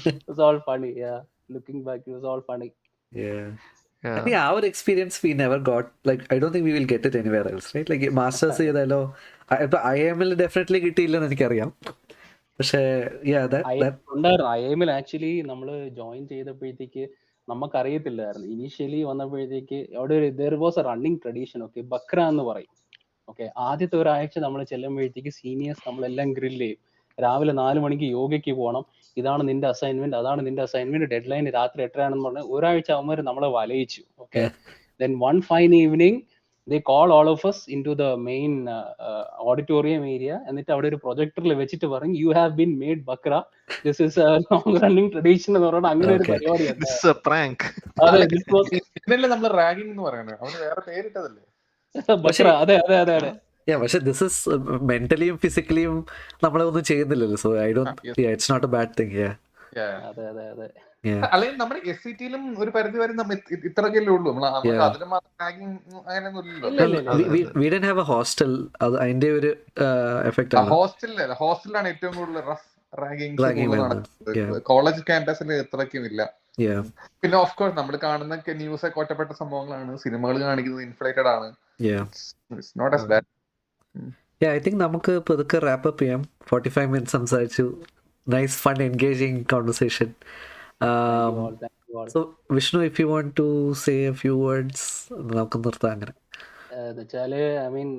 It was all funny, yeah. Looking back, it was all funny. Yeah. I think our experience we never got, like I don't think we will get it anywhere else, right? Like masters ചെയ്താലോ IIM definitely കിട്ടിയില്ലെന്ന് എനിക്കറിയാം. പക്ഷേ IIM actually നമ്മൾ join ചെയ്തപ്പോഴത്തേക്ക് നമുക്കറിയത്തില്ലായിരുന്നു. Initially വന്നപ്പോഴത്തേക്ക് അവിടെ ഒരു there was a running tradition, okay, ബക്ര എന്ന് പറയും. Okay, ആദ്യത്തെ ഒരാഴ്ച നമ്മൾ ചെല്ലുമ്പോഴത്തേക്ക് സീനിയേഴ്സ് നമ്മളെല്ലാം ഗ്രില്ല് ചെയ്യും. രാവിലെ 4 മണിക്ക് യോഗയ്ക്ക് പോകണം, ഇതാണ് നിന്റെ അസൈൻമെന്റ്, അതാണ് നിന്റെ അസൈൻമെന്റ്, ഡെഡ് ലൈൻ രാത്രി 8 പറഞ്ഞ് ഒരാഴ്ച അവന്മാർ നമ്മളെ വലയിച്ചു. Okay, then one fine evening they call all of us into the main auditorium area. എന്നിട്ട് അവിടെ ഒരു പ്രൊജക്ടറിൽ വെച്ചിട്ട് പറയും you have been made bakra, this is a long running tradition എന്ന് പറഞ്ഞാൽ അങ്ങനെ ഒരു പരിപാടിയാണ്. This is a prank. അതെ, this was ഇതിനല്ലേ നമ്മൾ റാഗിംഗ് എന്ന് പറയുന്നത്. അവന് വേറെ പേരിട്ടതല്ലേ ബക്ര. അതെ അതെ അതെ അതെ. പക്ഷെ ദിസ് ഇസ് മെന്റലിയും ഫിസിക്കലിയും നമ്മളെ ഒന്നും ചെയ്യുന്നില്ലല്ലോ. So I don't, it's not a bad thing. അതെ അതെ അതെ. അല്ലെങ്കിൽ നമ്മുടെ SCT-യിലും ഒരു പരിധി വരെ ഇത്രയൊക്കെയല്ലേ ഉള്ളൂ. അതിന് മാത്രം റാഗിംഗ് അങ്ങനെയൊന്നും ഇല്ലല്ലോ. We didn't have a hostel. അതിന്റെ ഒരു എഫക്റ്റ് ആണ്. ഹോസ്റ്റലിലാണ് ഏറ്റവും കൂടുതൽ റഫ് റാഗിംഗ്. കോളേജ് ക്യാമ്പസിൽ ഇത്രയ്ക്കും ഇല്ല. പിന്നെ ഓഫ് കോഴ്സ് നമ്മൾ കാണുന്ന ന്യൂസ് ഒക്കെ ഒറ്റപ്പെട്ട സംഭവങ്ങളാണ്, സിനിമകൾ കാണിക്കുന്നത് ഇൻഫ്ലേറ്റഡ് ആണ്. It's not as bad. I think നമുക്ക് പതുക്കെ റാപ്പ് അപ്പ് ചെയ്യാം. 45 minutes സംസാരിച്ചു. Nice, fun, engaging conversation. So Vishnu, if you want to say a few words, നമുക്ക് നിർത്താം അങ്ങനെ. I mean,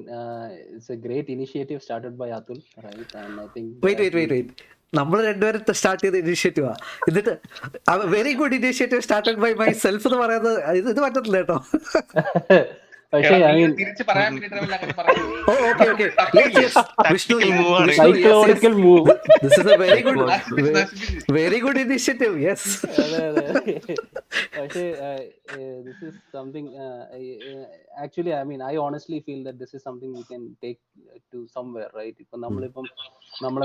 it's a great initiative started by Atul, right? And I think wait. നമ്മൾ രണ്ടുപേരും start ചെയ്ത ഇനിഷ്യേറ്റീവാ. എന്നിട്ട് very good initiative started by myself എന്ന് പറയുന്നത് ഇത് പറ്റത്തില്ല കേട്ടോ. പക്ഷേ തിരിച്ച് പറയാൻ psychological move. This is a very good initiative. Yes. പക്ഷേ this is something actually, I mean, I honestly feel that this is something we can take to somewhere, right? ഇപ്പൊ നമ്മളെ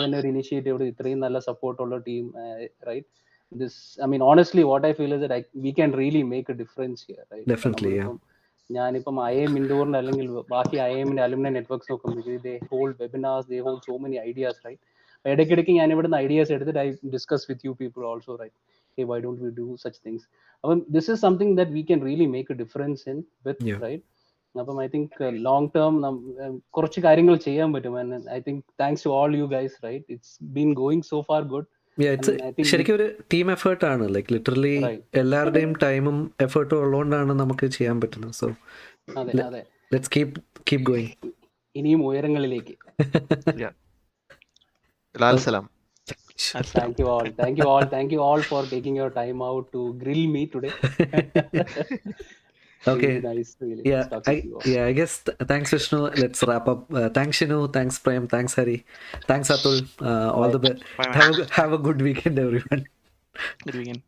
തന്നെ ഒരു ഇനിഷ്യേറ്റീവ്, ഇത്രയും നല്ല സപ്പോർട്ട് ഉള്ള team, right? This, I mean, honestly what I feel is that we can really make a difference here, right? Definitely, yeah. ഞാനിപ്പം IIM Indore അല്ലെങ്കിൽ ബാക്കി IIM-ന്റെ അലുമിനി നെറ്റ്വർക്ക്സ് നോക്കുമ്പോഴേക്കും they hold webinars, they hold so many ideas, right? ഇടയ്ക്കിടയ്ക്ക് ഞാൻ ഇവിടുന്ന് ideas എടുത്തിട്ട് I discuss with you people also, right? Hey, why don't we do such things? അപ്പം this is something that we can really make a difference in with, Yeah. right? അപ്പം I think long term കുറച്ച് കാര്യങ്ങൾ ചെയ്യാൻ പറ്റും. And I think thanks to all you guys, right? It's been going so far good. Yeah, it's And I think ശരിക്കും ഒരു team effort ആണ്. Like literally Right. എല്ലാവരുടെയും ടൈമും എഫേർട്ടും ഉള്ളതുകൊണ്ടാണ് നമുക്ക് ചെയ്യാൻ പറ്റുന്നത്. സോ അതെ അതെ ലെറ്റ്സ് കീപ് ഗോയിങ്. ഇനിയും ഉയരങ്ങളിലേക്ക്. Yeah. Lal salam. Thank you all for taking your time out to grill me today. Okay. Really nice, really Yeah, nice talking to you all. I guess thanks Vishnu. Let's wrap up. Thanks Shinu, thanks Prem, thanks Hari, thanks Atul. All the best. Bye, man. Have a good weekend everyone. Good weekend.